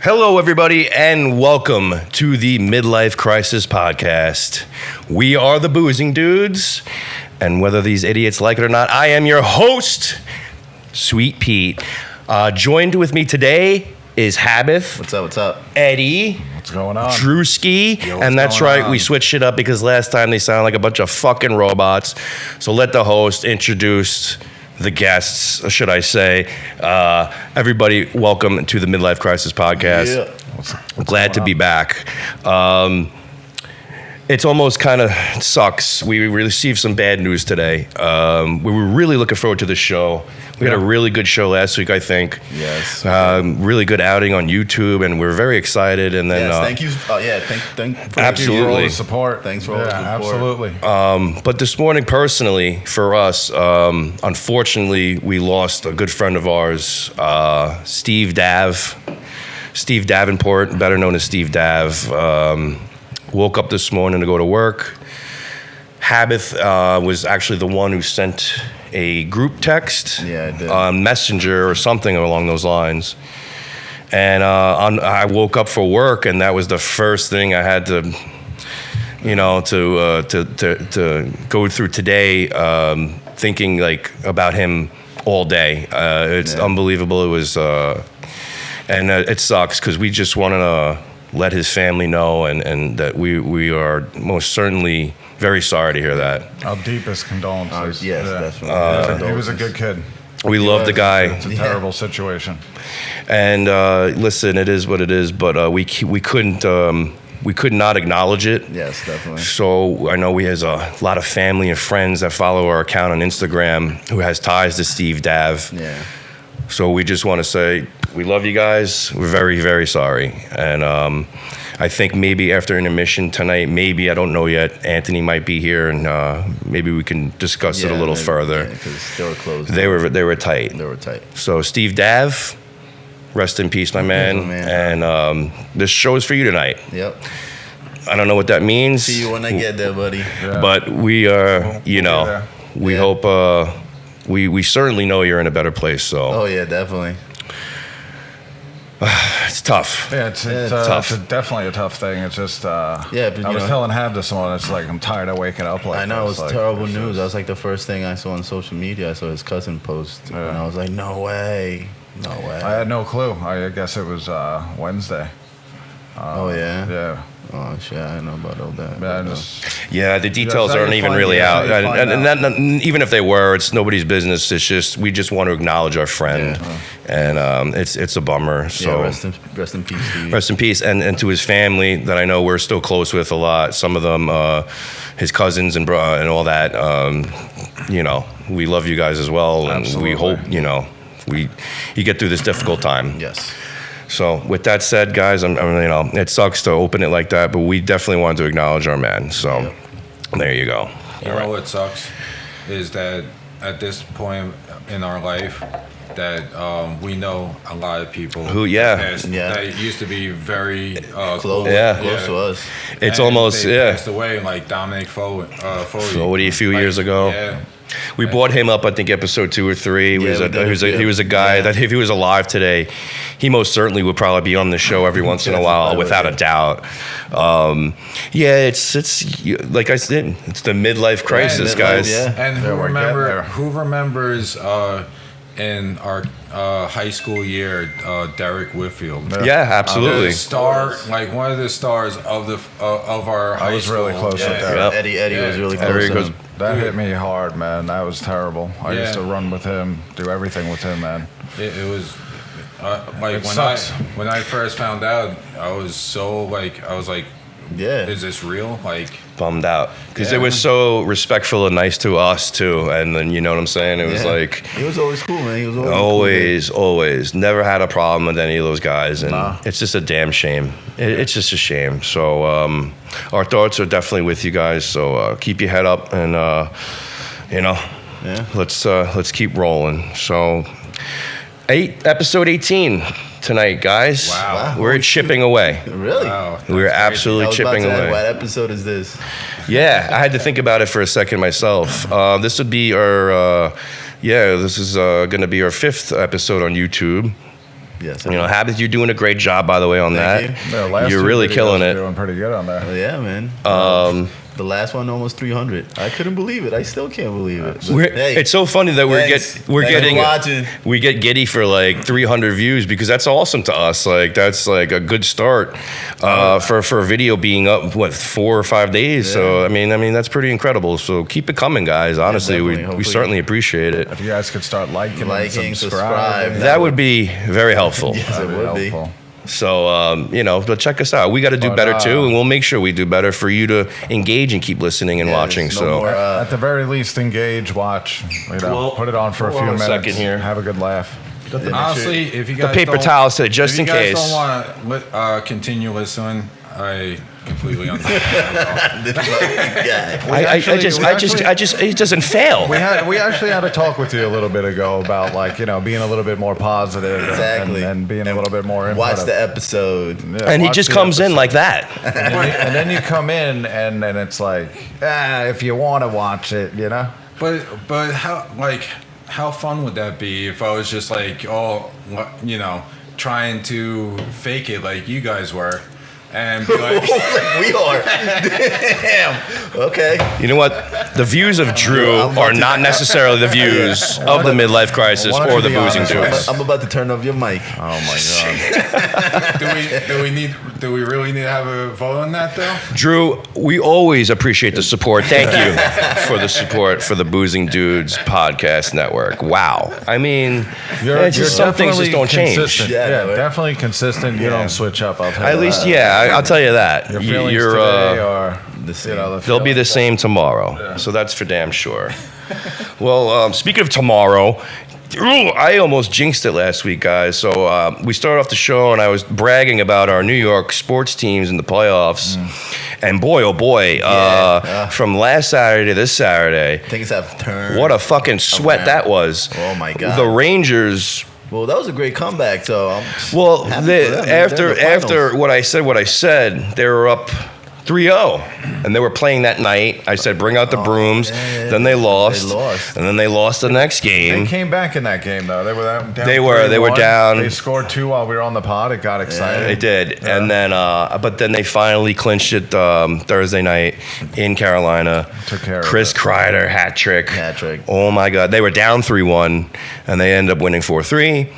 Hello, everybody, and welcome to the Midlife Crisis Podcast. We are the Boozing Dudes, and whether these idiots like it or not, I am your host, Sweet Pete. Joined with me today is Habith. What's up? Eddie. What's going on? Drewski. Yo, and that's going right, on? we switched it up because last time they sounded like a bunch of fucking robots. So let the host introduce the guests, or should I say. Everybody, welcome to the Midlife Crisis Podcast. Yeah. Glad to be back. It's almost kind of sucks. We received some bad news today. We were really looking forward to the show. We had a really good show last week, I think. Yes. Really good outing on YouTube, and we're very excited. And then, Yes, thank you. Thank for Absolutely. For all the support. Thanks for all the support. Absolutely. But this morning, personally, for us, unfortunately, we lost a good friend of ours, Steve Davenport, better known as Steve Dav. Woke up this morning to go to work. Habith was actually the one who sent a group text, Yeah, I did. Messenger or something along those lines. And I woke up for work, and that was the first thing I had to, to go through today, thinking like about him all day. It's unbelievable. It was, and it sucks because we just wanted to let his family know, and that we are most certainly very sorry to hear that. Our deepest condolences. Yes, definitely. He was a good kid. We love the guy. It's a terrible situation. And listen, it is what it is, but we could not acknowledge it. Yes, definitely. So I know we has a lot of family and friends that follow our account on Instagram who has ties to Steve Dav. Yeah. So we just want to say we love you guys. We're very, very sorry. And I think maybe after intermission tonight, maybe, I don't know yet, Anthony might be here, and maybe we can discuss it a little further. Because they were closed. They were tight. They were tight. So Steve Dav, rest in peace, my man. man. And this show is for you tonight. Yep. I don't know what that means. See you when I get there, buddy. Yeah. But we are, We'll be there. we Yeah. hope, we certainly know you're in a better place. So Oh yeah, definitely. it's tough. Yeah, it's tough. definitely a tough thing. It's just, But, I was telling Hab this morning, it's like, I'm tired of waking up like I know, this. it's Like, terrible it's news. just- That was like the first thing I saw on social media. I saw his cousin post, Yeah. and I was like, no way. I had no clue. I guess it was Wednesday. Oh yeah. Yeah. Oh shit, I didn't know about all that. Yeah, just, Yeah, the details how aren't you even find- really yeah, how out, you find and even if they were, it's nobody's business. It's just we just want to acknowledge our friend, and it's a bummer. So rest in peace, Steve. rest in peace, and to his family that I know we're still close with a lot. Some of them, his cousins and and all that. We love you guys as well, and Absolutely. we hope you get through this difficult time. Yes. So with that said, guys, it sucks to open it like that, but we definitely wanted to acknowledge our man. So there you go. You know what sucks is that at this point in our life that we know a lot of people that used to be very close Close to us. It's and almost they passed away, like Dominic Foley. A few years ago. Yeah. We brought him up, I think, episode 2 or 3. He was a guy that if he was alive today, he most certainly would probably be on the show every once in a while, without a doubt. It's like I said, it's the midlife crisis, guys. And Yeah, we're getting there. who remembers in our high school year, Derek Whitfield? Yeah, absolutely. The star, like one of the stars of our high was school. really close with that. Yep. Eddie was really close Eddie to goes- him. That hit me hard, man. That was terrible. I used to run with him, do everything with him, man. It was like It when sucks. when I first found out, I was like, Yeah. is this real? Like, Bummed out because they were so respectful and nice to us too, and then you know what I'm saying. It was like he was always cool, man. He was always always never had a problem with any of those guys, and Nah. it's just a damn shame. It's just a shame. So our thoughts are definitely with you guys. So keep your head up, and let's keep rolling. So episode 18 tonight, guys. Wow. We're chipping away. Really? wow, We're absolutely chipping away. What episode is this? Yeah, I had to think about it for a second myself. This would be our, this is going to be our 5th episode on YouTube. Yes. You know, Habits, you're doing a great job, by the way, on Thank that. you. The last You're two really videos killing are it. Doing pretty good on there. Yeah, man. The last one almost 300. I couldn't believe it. I still can't believe it. But, hey, It's so funny that thanks. we're Thanks for getting watching. we get giddy for like 300 views because that's awesome to us. Like that's like a good start for a video being up 4 or 5 days. So I mean that's pretty incredible. So keep it coming, guys. Honestly, definitely. we Hopefully. certainly appreciate it. If you guys could start liking and subscribe. subscribing. That would be very helpful. Yes, it that'd would be. helpful. So, but check us out. We got to do But, better too, and we'll make sure we do better for you to engage and keep listening and Yeah, watching. there's no So, more, At the very least, engage, watch. Well, Put it on for a hold few on a minutes. second here. Have a good laugh. Honestly, if you guys paper don't- towels today, just in if you case. guys don't want to continue listening, I completely understand. Yeah. it doesn't fail. We actually had a talk with you a little bit ago about being a little bit more positive Exactly. and being a little bit more input. Watch the episode. Yeah, And he watch just the comes in episode. like that. And then you come in and it's like, if you want to watch it, But how fun would that be if I was just like, trying to fake it like you guys were, and be like, We are. Damn. Okay. You know what? The views of Drew are not necessarily the views of the midlife crisis Why don't or you the be boozing honest with dudes. I'm about to turn off your mic. oh my god. do we really need to have a vote on that though? Drew, we always appreciate the support. Thank you for the support for the Boozing Dudes podcast network. Wow. I mean, it's just some things just don't change. consistent. Yeah, Yeah, right. definitely consistent. You don't switch up. I'll tell you At least, that. yeah, I'll tell you that. Your feelings You're, today are the same. they'll be the same tomorrow. So that's for damn sure. Well, speaking of tomorrow, I almost jinxed it last week, guys. So we started off the show, and I was bragging about our New York sports teams in the playoffs. And boy, oh boy, from last Saturday to this Saturday, Things have turned. what a fucking sweat around. that was. Oh, my God. The Rangers. Well, that was a great comeback. So I'm Well, happy for them. They're in the after finals. what I said, they were up 3-0, and they were playing that night. I said, bring out the brooms. yeah, Then they lost. they lost. And then they lost the next They game. came back in that game though. They were down. They were 3-1. down. They scored 2 while we were on the pod. It got exciting. They did, and then, but then they finally clinched it Thursday night in Carolina. Took care of Chris it. Kreider hat trick. Hat trick. Oh my God, they were down 3-1, and they ended up winning 4-3.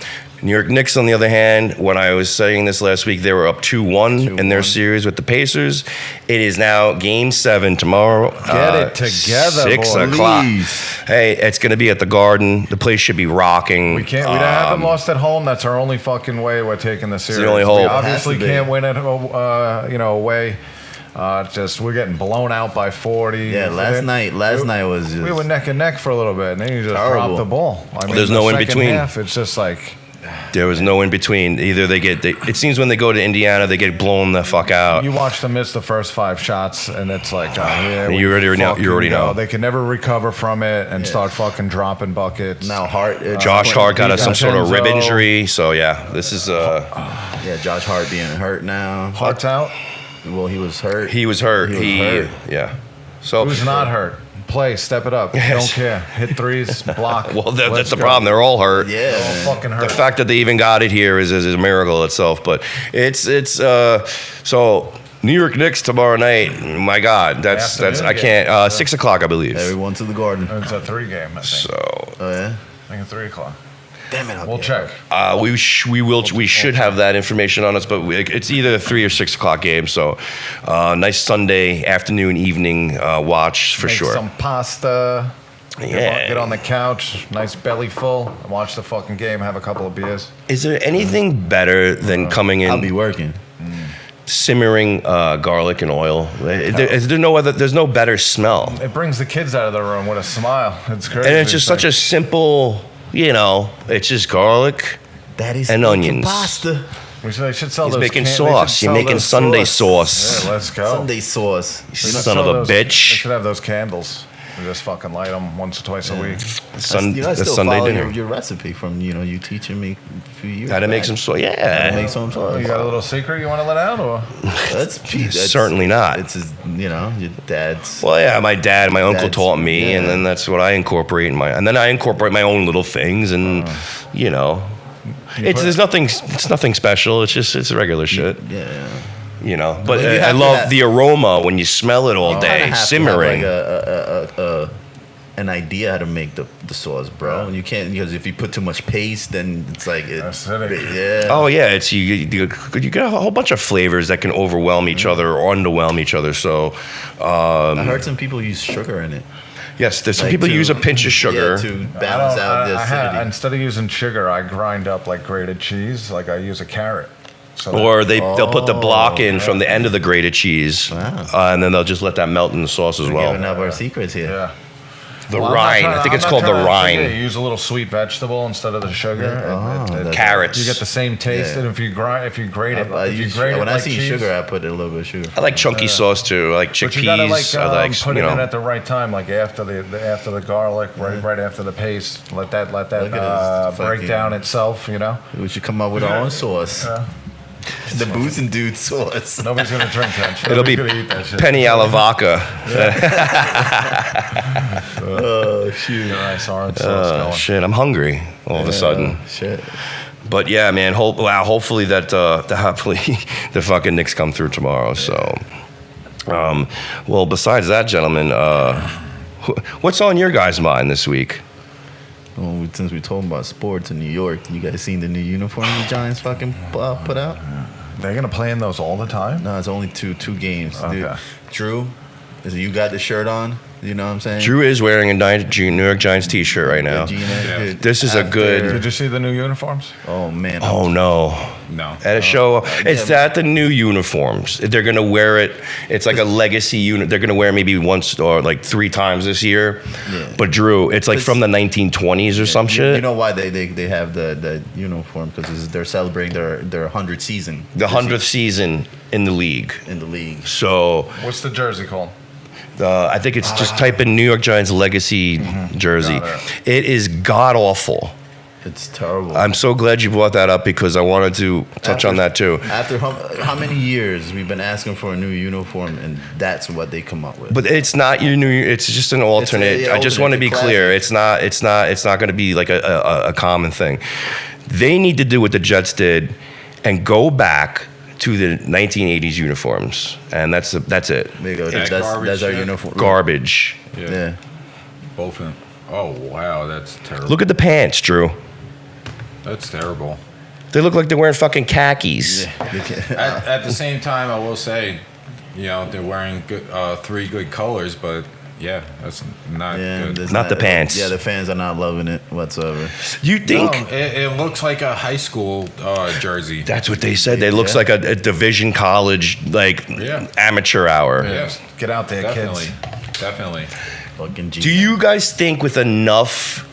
New York Knicks, on the other hand, when I was saying this last week, they were up 2-1 in their 2-1. series with the Pacers. It is now Game 7 tomorrow. Get it together, 6 boy. o'clock. Please. Hey, it's going to be at the Garden. The place should be rocking. We haven't lost at home. That's our only fucking way we're taking the series. the only We hope. obviously Has to be. can't win it, away. Just we're getting blown out by 40. Yeah, last night was just. We were neck and neck for a little bit, and then you just Horrible. dropped the ball. I mean, There's the no in second between. half, it's just like There was no in between. Either it seems when they go to Indiana, they get blown the fuck out. you watch them miss the first 5 shots, and it's like, here You we already know- you fucking already know. go. They can never recover from it and start fucking dropping buckets. Now Hart. Josh Hart got some sort of rib Vincenzo. injury. So, yeah, this is... Yeah, Josh Hart being hurt now. Hart's out. Well, he was hurt. He was hurt. He was hurt. Yeah. So Who's not hurt? Play, step it up. Yes. Don't care. Hit threes, block. Well, that's Let's the go. problem. They're all hurt. Yeah. They're all man. fucking hurt. The fact that they even got it here is a miracle itself. But it's so New York Knicks tomorrow night. My God, that's Afternoon I game. can't. 6 o'clock, I believe. Everyone to the Garden. It's a 3 game, I think. So Oh yeah. I think it's 3 o'clock. Damn it. We'll check. we should have that information on us, but it's either a 3 or 6 o'clock game. So nice Sunday afternoon, evening watch for Make sure. some pasta. Yeah. Get on the couch, nice belly full, and watch the fucking game. Have a couple of beers. Is there anything better than coming in? I'll be working. Simmering garlic and oil. There's no better smell. It brings the kids out of the room with a smile. It's crazy. And it's just such a simple, it's just garlic. Daddy's And making onions. Pasta. They should sell He's those. making they sauce. should You're sell making those Sunday sauce. Yeah, let's go. Sunday sauce. They should Son sell of a They bitch. should have those candles. We just fucking light them once or twice a week. I That's still Sunday follow dinner. your recipe from you teaching me a few years. How to make back. some sauce? How to Yeah. make some sauce. You got a little secret you want to let out, or That's Certainly not. It's his, your dad's. Well, yeah, my dad, and my uncle That's- taught me, and yeah. then that's what I incorporate and then I incorporate my own little things, and There's nothing. It's nothing special. It's regular shit. Yeah. You know, but But you I have to love have- the aroma when you smell it all You day, kinda have to simmering. have, like, an idea how to make the sauce, bro. And you can't, because if you put too much paste, then it's like Acidic. yeah. Oh yeah, it's you get a whole bunch of flavors that can overwhelm each other or underwhelm each other. So I heard some people use sugar in it. yes, there's some Like people to- use a pinch of sugar. yeah, to balance out the acidity. Instead of using sugar, I grind up like grated cheese. Like I use a carrot. So Or they'll put the block in from the end of the grated cheese, Wow. and then they'll just let that melt in the sauce as We're well. giving up our secrets here. yeah. The Well, I'm not rind, trying to- I think I'm it's not called the trying to- rind. You use a little sweet vegetable instead of the sugar. that's- Carrots. You get the same taste, Yeah. and if you grate it, I if you use, grate it when I like see cheese, sugar, I put a little bit of sugar. I like chunky sauce too. I like but you gotta like chickpeas. I like put you it in know. at the right time, like after the garlic, right after the paste. Let that Look at this break fucking- down itself. You know, We should come up with our own sauce. Yeah. The Boots and Dudes sauce. nobody's gonna drink that. Shit. It'll be Nobody's gonna eat that shit. penny alla vodka. Oh shoot. Nice orange sauce going. Shit, I'm hungry all of a sudden. Shit. But yeah, man. Hopefully hopefully the fucking Knicks come through tomorrow. So, well, besides that, gentlemen, what's on your guys' mind this week? Well, since we're talking about sports in New York, you guys seen the new uniform the Giants fucking put out? They're gonna play in those all the time. No, it's only two games. Dude, Okay. Drew, you got the shirt on? You know what I'm saying? Drew is wearing a New York Giants T-shirt right now. Dude, This is a good- Did you see the new uniforms? Oh man. Oh no. No. At a show, it's that the new uniforms. They're gonna wear it. It's like a legacy unit. They're gonna wear it maybe once or like 3 times this year. Yeah. But Drew, it's like from the 1920s or some shit. You know why they have the uniform? Because they're celebrating their 100th season. The 100th season in the league. in the league. So What's the jersey called? I think it's just type in New York Giants legacy jersey. Got It is god awful. It's terrible. I'm so glad you brought that up because I wanted to touch on that too. After how many years we've been asking for a new uniform, and that's what they come up with. But it's not your new. It's just an alternate. yeah, I just alternate, want to be it's a clear. It's not going to be like a common thing. They need to do what the Jets did and go back to the 1980s uniforms, and that's it. There you go. Yeah, That's garbage, our yeah. uniform. Garbage. Yeah. Both of them. Oh wow, that's terrible. Look at the pants, Drew. That's terrible. They look like they're wearing fucking khakis. At the same time, I will say, they're wearing good, 3 good colors, but yeah, that's not good. there's Not the pants. Yeah, the fans are not loving it whatsoever. You think? No, it looks like a high school jersey. That's what they said. It looks Yeah. like a division college, like Yeah. amateur hour. Yeah, Get out there, definitely, kids. definitely. Fucking G. Do you guys think with enough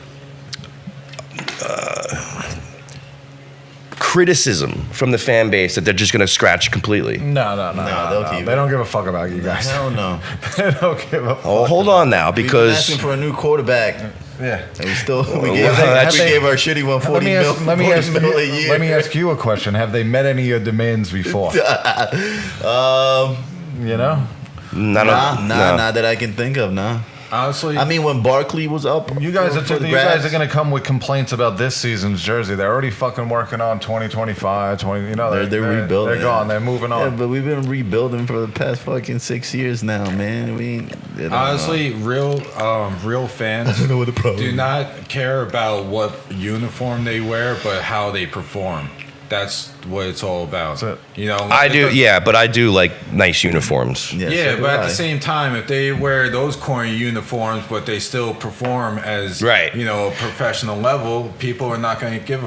criticism from the fan base that they're just going to scratch completely? No, they'll keep it. They don't give a fuck about you guys. Hell no. They don't give a fuck. Oh, hold on now, We've been because asking for a new quarterback, Yeah. and we still we well, gave, that's- we gave our shitty one 40 mil, 40 mil a year. let me ask you a question. Have they met any of your demands before? You know? not Nah, that I can think of, nah. Honestly, I mean, when Barkley was up, You guys for the are grabs, going to come with complaints about this season's jersey. They're already fucking working on 2025, 20, you know, They're rebuilding. They're gone. They're moving Yeah, on. but we've been rebuilding for the past fucking 6 years now, man. We ain't, they don't honestly, real fans know what the problem do is. not care about what uniform they wear, but how they perform. That's what it's all about. That's it. I do, yeah, but I do like nice uniforms. Yeah, Yeah, so do but at I. the same time, if they wear those corny uniforms, but they still perform as Right. a professional level, people are not going to give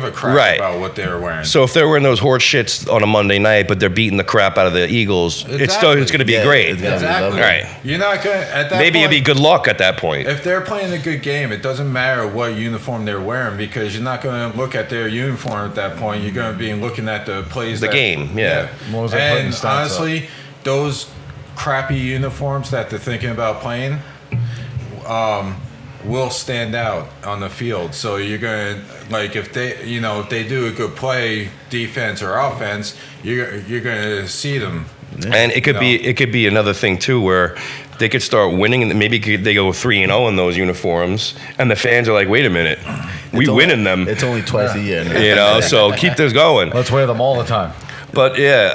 a crap Right. about what they're wearing. So if they're wearing those horse shits on a Monday night, but they're beating the crap out of the Eagles, it's Exactly. going to be Yeah, great. it's gonna be exactly. lovely. Right. You're not going to at that. Maybe it'd point, be good luck at that point. If they're playing a good game, it doesn't matter what uniform they're wearing because you're not going to look at their uniform at that point. You're going to be looking at the plays. The game, yeah. What was they putting And stats up? honestly, those crappy uniforms that they're thinking about playing will stand out on the field. So you're going to, like, if they do a good play, defense or offense, you're going to see them. And it could be another thing too, where they could start winning, and maybe they go 3-0 in those uniforms, and the fans are like, "Wait a minute, we win in them. It's only twice a year. You know, so keep this going. Let's wear them all the time. But yeah,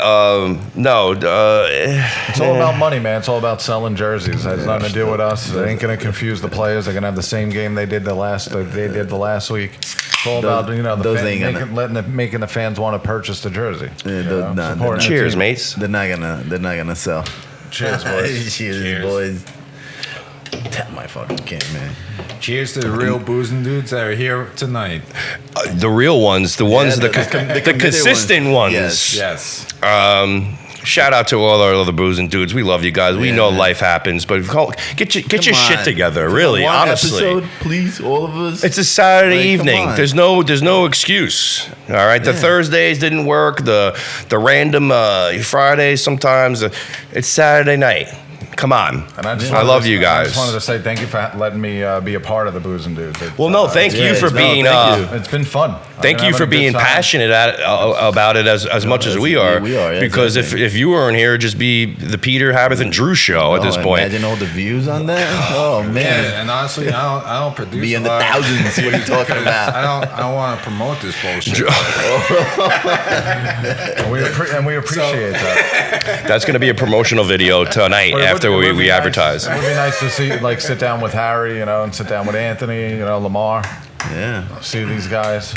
no. It's all about money, man. It's all about selling jerseys. It has nothing to do with us. It ain't gonna confuse the players. They're gonna have the same game they did the last week. It's all about making the fans want to purchase the jersey. Cheers, mates. They're not gonna sell. Cheers, boys. Cheers, boys. Tap my fucking can, man. Cheers to the real boozing dudes that are here tonight. The real ones, the ones, the the consistent ones. Yes. Shout out to all our other boozing dudes. We love you guys. We know life happens, but get your shit together. Really, honestly. Episode, please, all of us. It's a Saturday evening. There's no excuse. All right, the Thursdays didn't work. The random Fridays sometimes. It's Saturday night. Come on. And I love you guys. I just wanted to say thank you for letting me be a part of the Boozing Dudes. Well, no, thank you for being. It's been fun. Thank you for being passionate about it as much as we are. We are, yeah, because if you weren't here, it'd just be the Peter Habith and Drew show at this point. Imagine all the views on that. Oh man. Yeah, and honestly, I don't produce. Be in the thousands. What are you talking about? I don't want to promote this bullshit. and we appreciate that. That's going to be a promotional video tonight after we advertise. It would be nice to sit down with Harry, and sit down with Anthony, Lamar. Yeah. See these guys.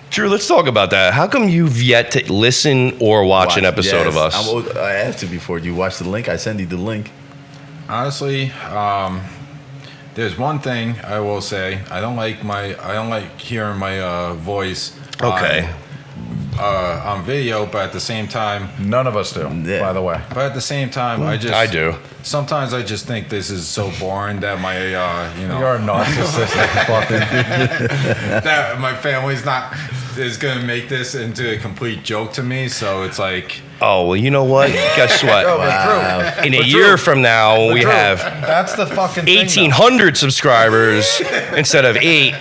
Drew, let's talk about that. How come you've yet to listen or watch an episode of us? I asked you before. Do you watch the link? I sent you the link. Honestly, there's one thing I will say. I don't like hearing my voice. Okay. On video, but at the same time, none of us do. Yeah. by the way. But at the same time, I do. Sometimes I just think this is so boring that my you're a narcissistic fucking. that my family's is gonna make this into a complete joke to me. So it's like, oh well, you know what? Guess what? Wow. In a year from now, we have that's the fucking 1,800 subscribers instead of 8.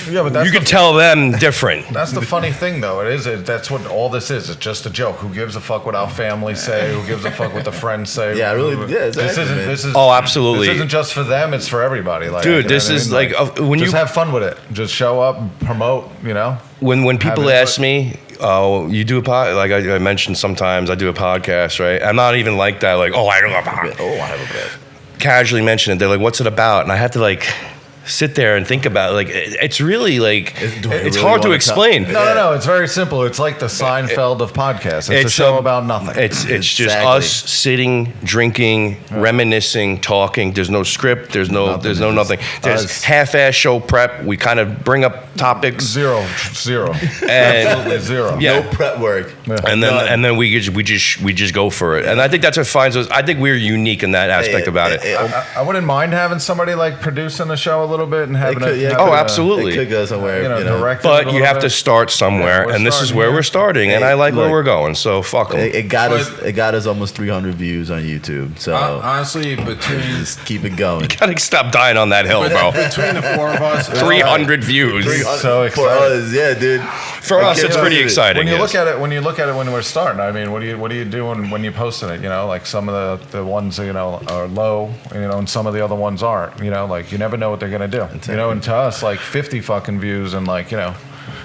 Yeah, but you can tell them different. That's the funny thing, though. That's what all this is. It's just a joke. Who gives a fuck what our family say? Who gives a fuck what the friends say? Yeah, really. Yeah, exactly, this is. Oh, absolutely. This isn't just for them. It's for everybody. Like, dude, this is like when just have fun with it. Just show up, promote. When people ask me, oh, you do a pod? Like I mentioned, sometimes I do a podcast, right? I'm not even like that. Like, oh, I do a podcast. Oh, I have a podcast. Casually mention it. They're like, what's it about? And I have to sit there and think about it. Like, it's really it's hard to explain. No. It's very simple. It's like the Seinfeld of podcasts. It's a show about nothing. It's just us sitting, drinking, reminiscing, talking. There's no script. There's no nothing. There's half-ass show prep. We kind of bring up topics. Zero. And absolutely zero. Yeah. No prep work. Yeah. And then we just go for it. And I think that's what finds us. I think we're unique in that aspect about it. I wouldn't mind having somebody producing the show a little bit and having absolutely. It could go somewhere, direct. But you have to start somewhere, and this is where we're starting, and I like where we're going. So fuck them. It got us almost 300 views on YouTube. So honestly, between just keep it going. You gotta stop dying on that hill, bro. Between the four of us, 300 views. So exciting. For us, yeah, dude. For us, it's pretty exciting. When you look at it, when we're starting, I mean, what are you doing when you're posting it? Like some of the ones are low, and some of the other ones aren't. You never know what they're gonna do. And to us, 50 fucking views and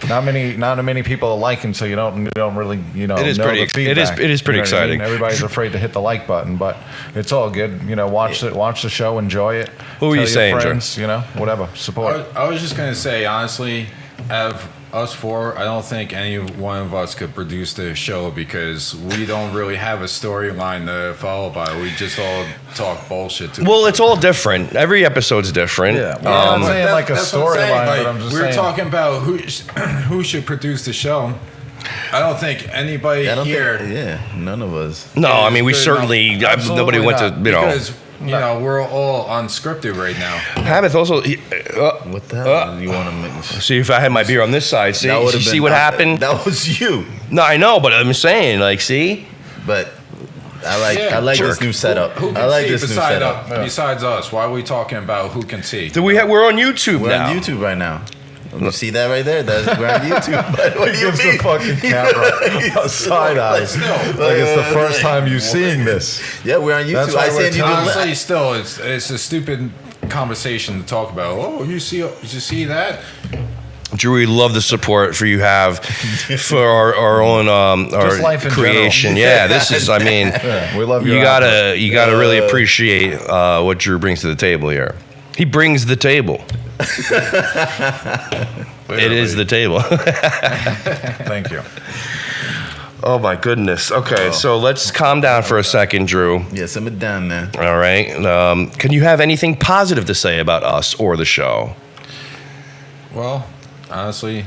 not many people are liking, so you don't really it is know pretty, the feedback. It is pretty exciting. Everybody's afraid to hit the like button, but it's all good. Watch the show, enjoy it. Who are you saying, friends, whatever, support. I was just gonna say, honestly, out of us four, I don't think any one of us could produce the show because we don't really have a storyline to follow by. We just all talk bullshit. Well, it's all different. Every episode's different. Yeah, I'm saying a storyline, but I'm just saying. We're talking about who should produce the show. I don't think anybody here. None of us. No, I mean we certainly. Nobody went to because we're all unscripted right now. Habith also. What the hell do you want to make? See, if I had my beer on this side, see what happened? That was you. No, I know, but I'm saying, see. But I like this new setup. Who can see besides us? Why are we talking about who can see? We're on YouTube We're now. on YouTube right now. You see that right there? We're on YouTube. But what do you mean? The fucking camera a side eye. It's the first time you seeing this. Yeah, we're on YouTube. I said you honestly, still, it's a stupid conversation to talk about. Oh, you see that? Drew, we love the support for you have for our own our life in creation. general. Yeah, this is. I mean, Yeah, we love your you gotta output. you gotta really appreciate what Drew brings to the table here. He brings the table. It is the table. Thank you. Oh my goodness. Okay, so let's calm down for a second, Drew. Yeah, simmer down, man. All right. Can you have anything positive to say about us or the show? Well, honestly,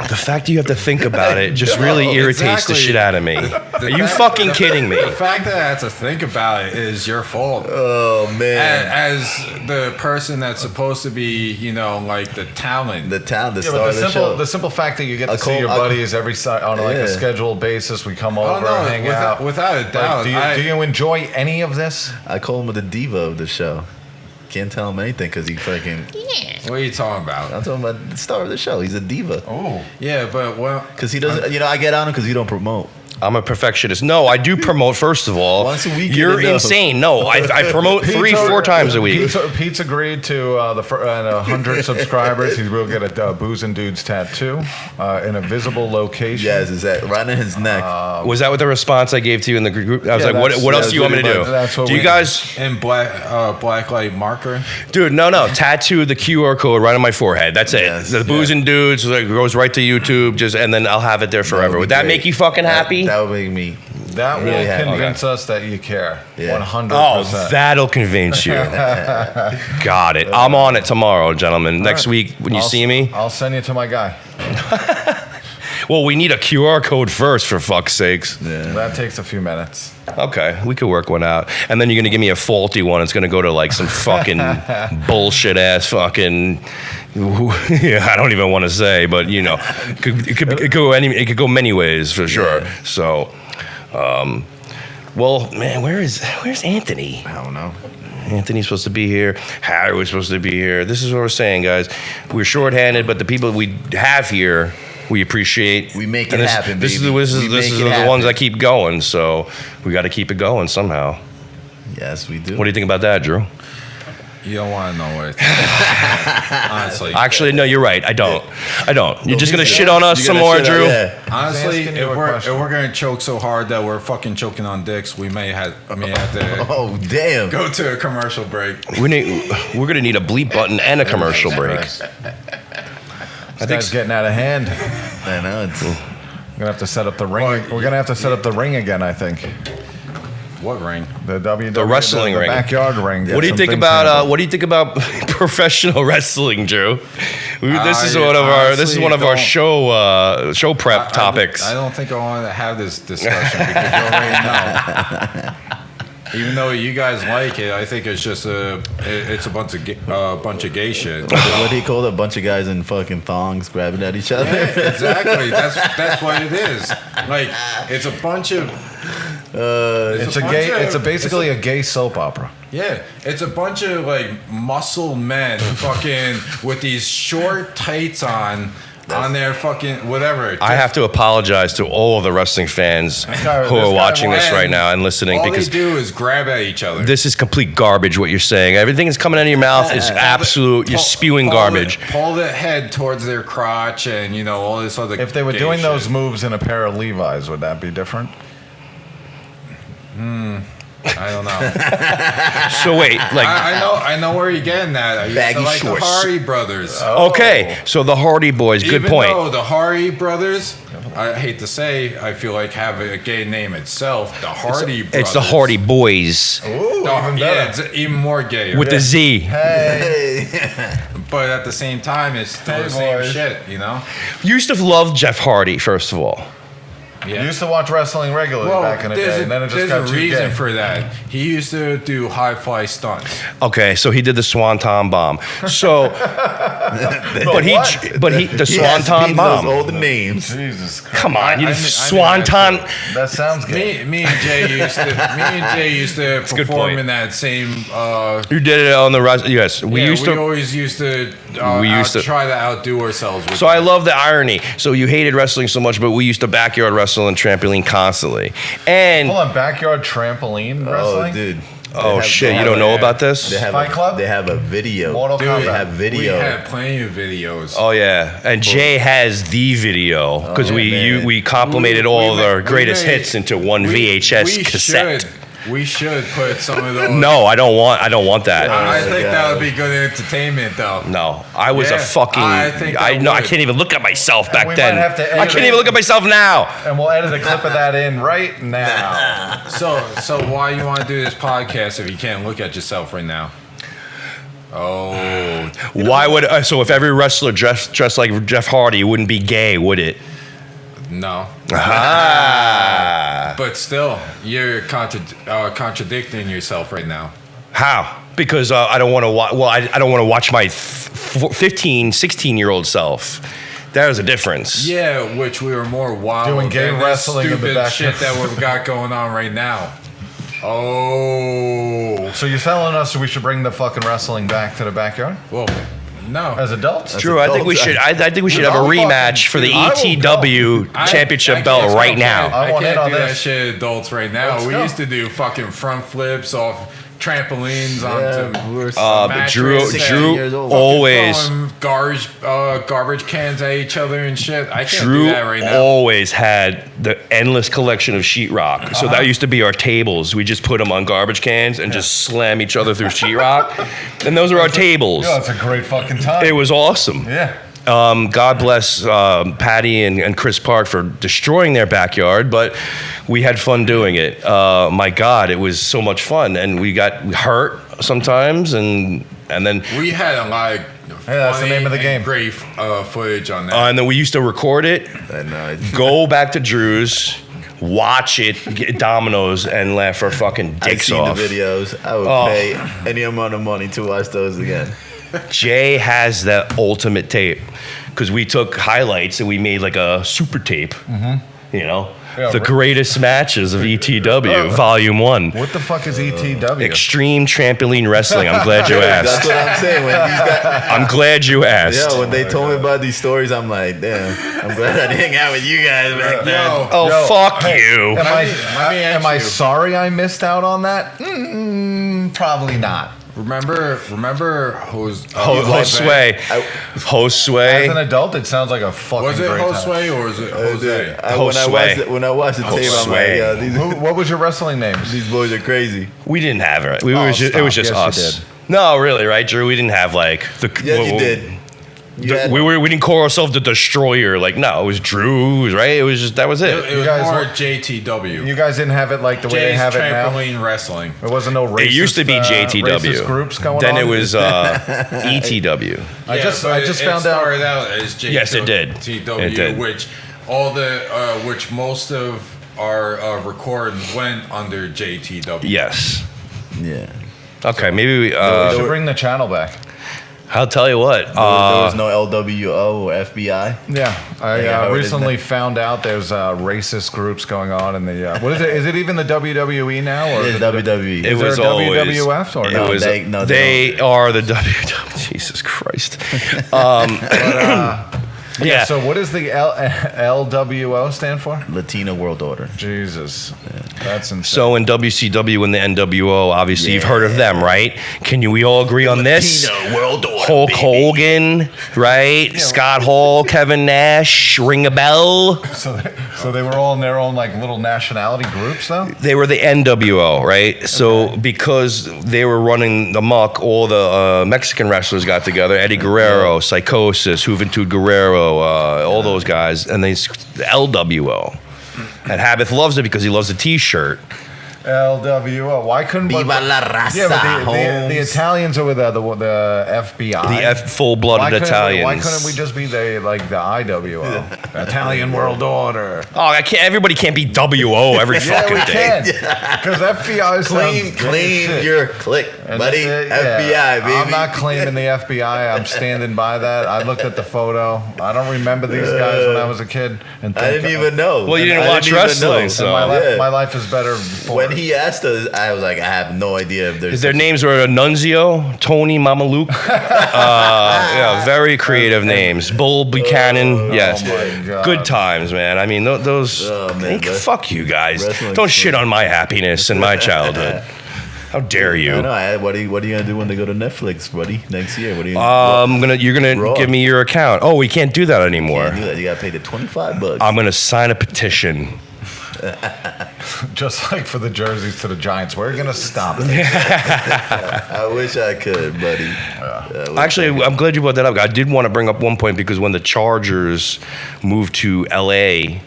The fact you have to think about it just really irritates the exactly. shit out of me. Are you fucking kidding me? the fact that I have to think about it is your fault. Oh man, As the person that's supposed to be, like the talent. the town, the Yeah, star but of the show. the simple fact that you get to I see call- your I- buddies every on like Yeah. a scheduled basis, we come over, no, hang without- out. without a Like, doubt, do you enjoy any of this? I call him the diva of the show. Can't tell him anything because he fucking. What are you talking about? I'm talking about the star of the show. He's a diva. Oh, Yeah, but Because he doesn't, I get on him because he don't promote. I'm a perfectionist. No, I do promote, first of all. Once a week, You're enough. insane. No, I promote 3-4 times a week. Pete's agreed to 100 subscribers. He will get a Booze and Dudes tattoo in a visible location. Yes, is that right in his neck? Was that what the response I gave to you in the group? I was Yeah, like, what that's- else do you want me to do? that's what Do you we- guys, in black light marker. dude, no, tattoo the QR code right on my forehead. That's it. Yes, The Booze and Dudes like, goes right to YouTube, and then I'll have it there forever. Would that be make great. you fucking happy? That would make me. That will Really happy. convince us that you care. Yeah. 100%. Oh, that'll convince you. Got it. I'm on it tomorrow, gentlemen. Next week when you I'll- see me. I'll send you to my guy. Well, we need a QR code first, for fuck's sakes. Yeah. That takes a few minutes. Okay, we could work one out. And then you're going to give me a faulty one. It's going to go to like some fucking bullshit ass fucking. Yeah, I don't even want to say, but it could go many ways for sure. Yeah. So, well, man, where's Anthony? I don't know. Anthony's supposed to be here. Harry was supposed to be here. This is what we're saying, guys. We're shorthanded, but the people we have here, we appreciate. We make And it this, happen, This baby. is We this make is it the happen. ones that keep going. So we got to keep it going somehow. Yes, we do. What do you think about that, Drew? You don't want to know what. Honestly, Actually, no, you're right. I don't. You're just gonna he's- shit on us You're some gonna more, shit on- Drew. yeah. honestly, asking you if a we're question. gonna choke so hard that we're fucking choking on dicks, we may have to Oh damn. go to a commercial break. We're gonna need a bleep button and a commercial break. Christ. I This think guy's getting out of hand. I know. It's, We're gonna have to set up the ring. We're gonna have to set up the ring again. I think What ring? the WWE, The wrestling ring. backyard ring. What do you think about what do you think about professional wrestling, Drew? This is one of our honestly show prep topics. I don't think I want to have this discussion because you already know. Even though you guys like it, I think it's just it's a bunch of gay shit. what do you call it? A bunch of guys in fucking thongs grabbing at each other. Yeah, exactly. That's what it is. Like it's a bunch of It's a gay. It's basically a gay soap opera. yeah. It's a bunch of like muscle men fucking with these short tights on their fucking whatever. I have to apologize to all of the wrestling fans guy- who this are guy watching this won. right now and listening All because they do is grab at each other. this is complete garbage what you're saying. Everything that's coming out of your mouth is absolute. You're spewing garbage. Pull the head towards their crotch and all this other. If they were gay doing shit. those moves in a pair of Levi's, would that be different? I don't know. So wait, like I know where you're getting at. I used Baggy to like shorts. the Hardy brothers. okay, so the Hardy Boys. Good Even point. though the Hardy brothers, I hate to say, I feel like have a gay name itself. The Hardy brothers. It's the Hardy Boys Ooh, Oh, even yeah, better. it's even more gay. with the Z. Hey. But at the same time, it's still Hey, the same boys. shit, you know? You used to love Jeff Hardy, first of all. You used to watch wrestling regularly back in the day, and then it just got there's a too reason gay. for that. He used to do high fly stunts. Okay, so he did the Swanton Bomb. So, but the He has Swanton those Bomb. older names. Jesus Christ. Come on, you I mean, Swanton. That sounds gay. Me and Jay used to good perform point. in that same. You did it on the rest. Yes, we We used to. always used to. We used to- try to outdo ourselves. With So I love the irony. So you hated wrestling so much, but we used to backyard wrestle and trampoline constantly. And Hold on, backyard trampoline wrestling? Oh, dude. Oh have- shit! they You have don't a- know about this? They have Fight Club? They have a video. Mortal They Kombat. have video. We had plenty of videos. Oh yeah, and Jay has the video because Oh, man. we complimented all of We our made- greatest we made- hits into one VHS cassette. We should put some of those. No, I don't want that. I think Yeah. that would be good entertainment, though. No, I was a Yeah, fucking. I think I that know. I would. can't even look at myself back we then. might have to I edit can't it. even look at myself now. And we'll edit a clip of that in right now. So why you want to do this podcast if you can't look at yourself right now? Oh, Why would so if every wrestler dressed like Jeff Hardy, it wouldn't be gay, would it? no. Ah. But still, you're contradicting yourself right now. How? Because I don't want to watch. Well, I don't want to watch my 15, 16-year-old self. There's a difference. Yeah, which we were more wild Doing gay than this wrestling in the stupid back. shit that we've got going on right now. Oh, So you're telling us we should bring the fucking wrestling back to the backyard well, no. as adults? Drew, I think we should. I think we should have a I'll rematch for the I will ETW championship belt right now. I want can't in on do that this. shit, adults, right now. Let's We go. used to do fucking front flips off trampolines Yeah, we were onto But Drew, mattress and Drew Drew years old. always, throwing garbage cans at each other and shit. I can't do Drew that right now. always had the endless collection of sheetrock. So that used to be our tables. We just put them on garbage cans and just slam each other through sheetrock, and those are our tables. Yeah, it's a great fucking time. It was awesome. Yeah. God bless Patty and Chris Park for destroying their backyard, but we had fun doing it. My God, it was so much fun, and we got hurt sometimes, and then We had a lot of that's the funny name of the and game. great footage on that. and then we used to record it, And, go back to Drew's, watch it, get Domino's, and laugh our fucking I've dicks seen off. the videos. I would Oh. pay any amount of money to watch those again. Jay has the ultimate tape because we took highlights and we made like a super tape. You know, Yeah, the right. greatest matches of ETW, Volume 1. What the fuck is ETW? Extreme Trampoline Wrestling. I'm glad you That's asked. what I'm saying. When these guys, I'm glad you asked. yeah, when they told me about these stories, I'm like, damn. I'm glad I didn't hang out with you guys back then. Yo, Oh, Yo, fuck hey, you. Am I, let me ask am I you. sorry I missed out on that? Probably not. remember Jose? Josue. As Josue. an adult, it sounds like a fucking Was it great time. Josue or was it Jose? When I watched the tape, I'm like, Josue. yeah, What was your wrestling names? these boys are crazy. We didn't have it. Oh, It was just stop. Yes, you us. did. No, really, right, Drew? We didn't have like the. Yes, you did. You had- We didn't call ourselves the Destroyer. Like, no, it was Drew, right? It was just that was It it. was guys more were- JTW. You guys didn't have it like the way they Jay's have it now. Trampoline Wrestling. There wasn't no racist. It used to be JTW. Racist groups going then on. it was ETW. I just but found it out. started out as JTW, Yes, it did. It did. which most of our recordings went under JTW. Yes. Yeah. Okay, maybe we. We should bring the channel back. I'll tell you what. There was no LWO or FBI. Yeah, I Yeah, how it is recently now. found out there's racist groups going on in the. What is it? Is it even the WWE now? Or It is is WWE. It there was a always WWF or it no? was, They- no, they they are the WW. Jesus Christ. Yeah. So what does the LWO stand for? Latino World Order. Jesus, that's insane. So in WCW and the NWO, obviously you've heard of them, right? We all agree on this? Latino World Order. Hulk baby. Hogan, right? Scott Hall, Kevin Nash, ring a bell. So they were all in their own like little nationality groups, though. They were the NWO, right? So because they were running amok, all the Mexican wrestlers got together. Eddie Guerrero, Psychosis, Juventud Guerrero, all those guys, and the LWO. And Habith loves it because he loves the T-shirt. LWO. Why couldn't? Viva la raza, Yeah, but the Holmes. Italians are with the FBI. The full-blooded Italians. Why couldn't we just be the IWO? Italian World Order. Oh, everybody can't be WO every Yeah, fucking we day. can. Because FBI sounds Claim your click, And buddy. FBI, baby. I'm not claiming the FBI. I'm standing by that. I looked at the photo. I don't remember these guys when I was a kid. And I didn't even know. Well, you didn't I watch even wrestling, know. so- my, life, Yeah. my life is better before. When he asked us, I was like, I have no idea if there's. Their names were Nunzio, Tony Mamaluke. Yeah, very creative names. Bull Buchanan. Yes. my God. Good times, man. I mean, those. Oh, man, fuck you guys. wrestling's Don't shit on my happiness and my childhood. How dare I you? know. What are you gonna do when they go to Netflix, buddy? Next year? What are you? You're gonna Raw. give me your account. Oh, we can't do that anymore. Can't do that. You gotta pay the $25. I'm gonna sign a petition. Just like for the jerseys to the Giants, we're gonna stop it. I wish I could, buddy. Actually, I'm glad you brought that up. I did want to bring up one point because when the Chargers moved to LA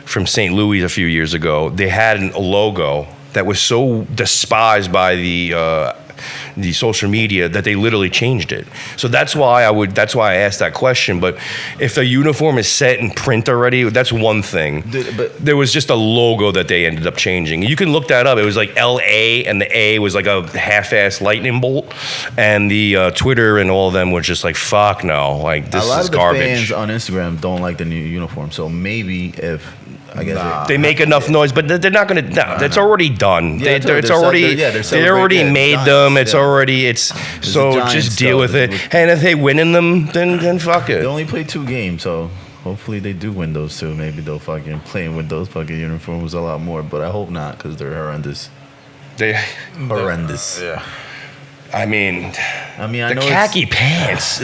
from St. Louis a few years ago, they had a logo that was so despised by the social media that they literally changed it. So that's why I asked that question. But if the uniform is set in print already, that's one thing. But There was just a logo that they ended up changing. You can look that up. It was like LA, and the A was like a half-ass lightning bolt, and the Twitter and all of them were just like, "Fuck no!" Like this a lot is of the garbage. fans on Instagram don't like the new uniform. So maybe if I guess Nah. They make enough noise, but they're not going to. No, that's already done. Yeah, It's they're already. yeah, they're they celebrating, already yeah, made Giants, them. It's yeah. already. It's so Giants just deal stuff. with it. And if they win in them, then fuck they it. only play 2 games, so hopefully they do win those 2. Maybe they'll fucking play with those fucking uniforms a lot more. But I hope not, because they're horrendous. They, Horrendous. Yeah. I mean, I mean, I the know khaki pants.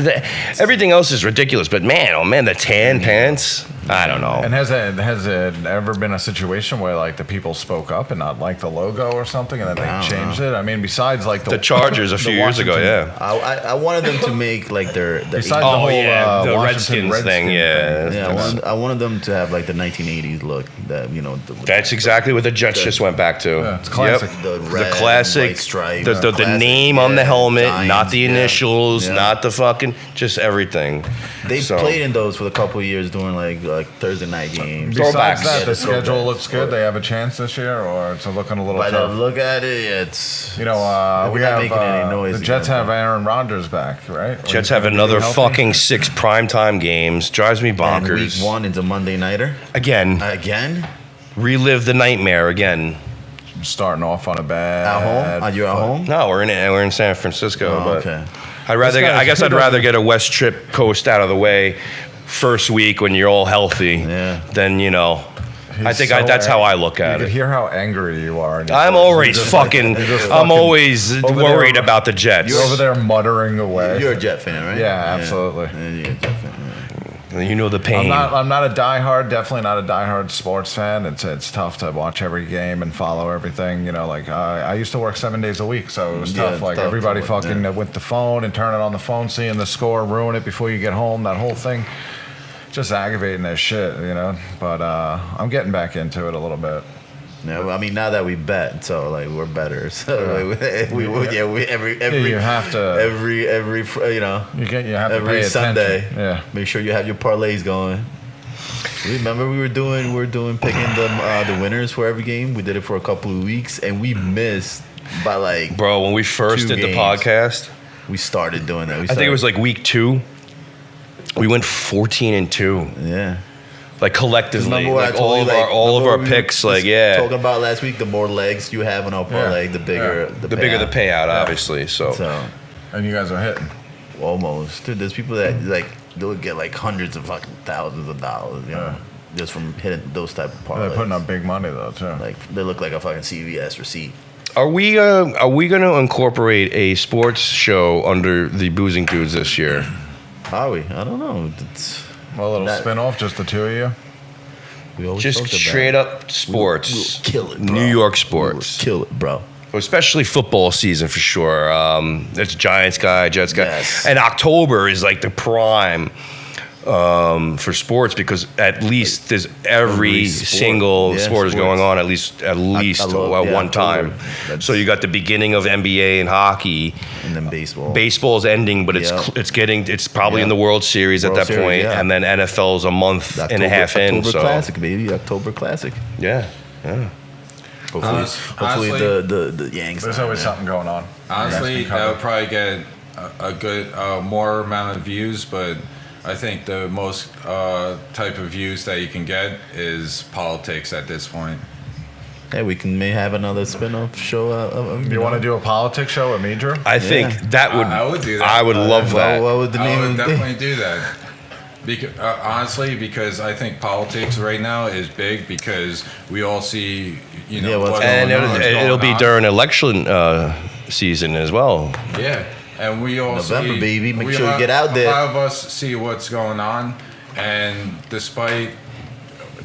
Everything else is ridiculous, but man, oh man, the tan pants. I don't know. And has it ever been a situation where like the people spoke up and not like the logo or something, and then I they don't changed it? I mean, besides like The Chargers a the few years ago, Washington- yeah. I wanted them to make like the Besides the Oh whole yeah, the Washington Redskins thing. Yeah, yeah, I wanted them to have like the 1980s look that that's exactly what the Jets just went back to. Yeah, it's classic. the The red classic, white stripe, the classic, name on the yeah, helmet, Giants, not the yeah, initials, yeah. not the fucking, just everything. They So- played in those for a couple of years doing like Thursday night games. Throwbacks. Besides that, Yeah, the the schedule throwbacks. looks good. They have a chance this year, or it's looking a little By the tough. look at it, it's You know, we're we not have making any noise the Jets again. have Aaron Rodgers back, right? Or Jets he's have gonna be another healthy? fucking 6 primetime games. Drives me and bonkers. week 1 is a Monday nighter Again, again relive the nightmare again. starting off on a bad. at home. Are you at foot. home? No, we're in San Francisco, Oh, but okay. I guess I'd rather get a West Trip coast out of the way first week when you're all healthy. Yeah. Than I He's think so that's how I angry. look at You it. could hear how angry you are. in your I'm voice. always You're just like- fucking. you're just I'm fucking always over there. worried about the Jets. You're over there muttering away. You're a Jet fan, right? Yeah, absolutely. Yeah, you're a Jet fan. right. You know the pain. I'm not a diehard, definitely not a diehard sports fan. It's tough to watch every game and follow everything. You know, like I used to work 7 days a week, so it was Yeah, tough. it's Like tough to everybody work, fucking yeah. with the phone and turning on the phone, seeing the score, ruin it before you get home. That whole thing, just aggravating as shit. You know, but I'm getting back into it a little bit. Yeah, well, I mean, now that we bet, so like we're better. So like, we every you have to- every you know You have to every pay Sunday. attention. Yeah. Make sure you have your parlays going. Remember we were doing picking the winners for every game. We did it for a couple of weeks, and we missed by like. Bro, when we first 2 did the games. podcast, We started doing that. I think it was like week 2. We went 14-2, yeah. like collectively, Remember what I like told you, like, all of remember our we picks, were like yeah, talking about last week. The more legs you have in our parlay, the bigger Yeah. the bigger the payout, Yeah. obviously. So So And you guys are hitting. almost, dude. There's people that like they'll get like hundreds of fucking thousands of dollars, you know, just from hitting those type of parlays. They're putting up big money though too. Like they look like a fucking CVS receipt. are we going to incorporate a sports show under the Boozing Dudes this year? Are we? I don't know. It's, Well, a little that- spin off, just the two of you. we always Just talked about straight it. up sports, We'll kill it, bro. New York We'll sports. kill it, bro. Especially football season for sure. It's Giants guy, Jets guy, Yes. and October is like the prime for sports because at least there's every Every sport. single Yeah, sport is sports. going on at least I love- at yeah, one time. October. That's- So you got the beginning of NBA and hockey. And then baseball. Baseball's ending, but Yeah. it's probably Yeah. in the World Series World at that Series, point, yeah. and then NFL's a month The and a half in. October So Classic, baby. October Classic. yeah. Hopefully, Honestly- the Yanks. There's are, always man. something going on. Honestly, Yanks can that would cover. probably get a good more amount of views, but I think the most type of views that you can get is politics at this point. Hey, we may have another spin-off show. You want to do a politics show with me, Drew? I think that would I would do that. I would love that. What would the I name would of definitely do that. Honestly, because I think politics right now is big because we all see, Yeah, what's what's And going on, it'll be during election season as well. Yeah, and we all November, see, baby. Make sure you get out there. A lot of us see what's going on, and despite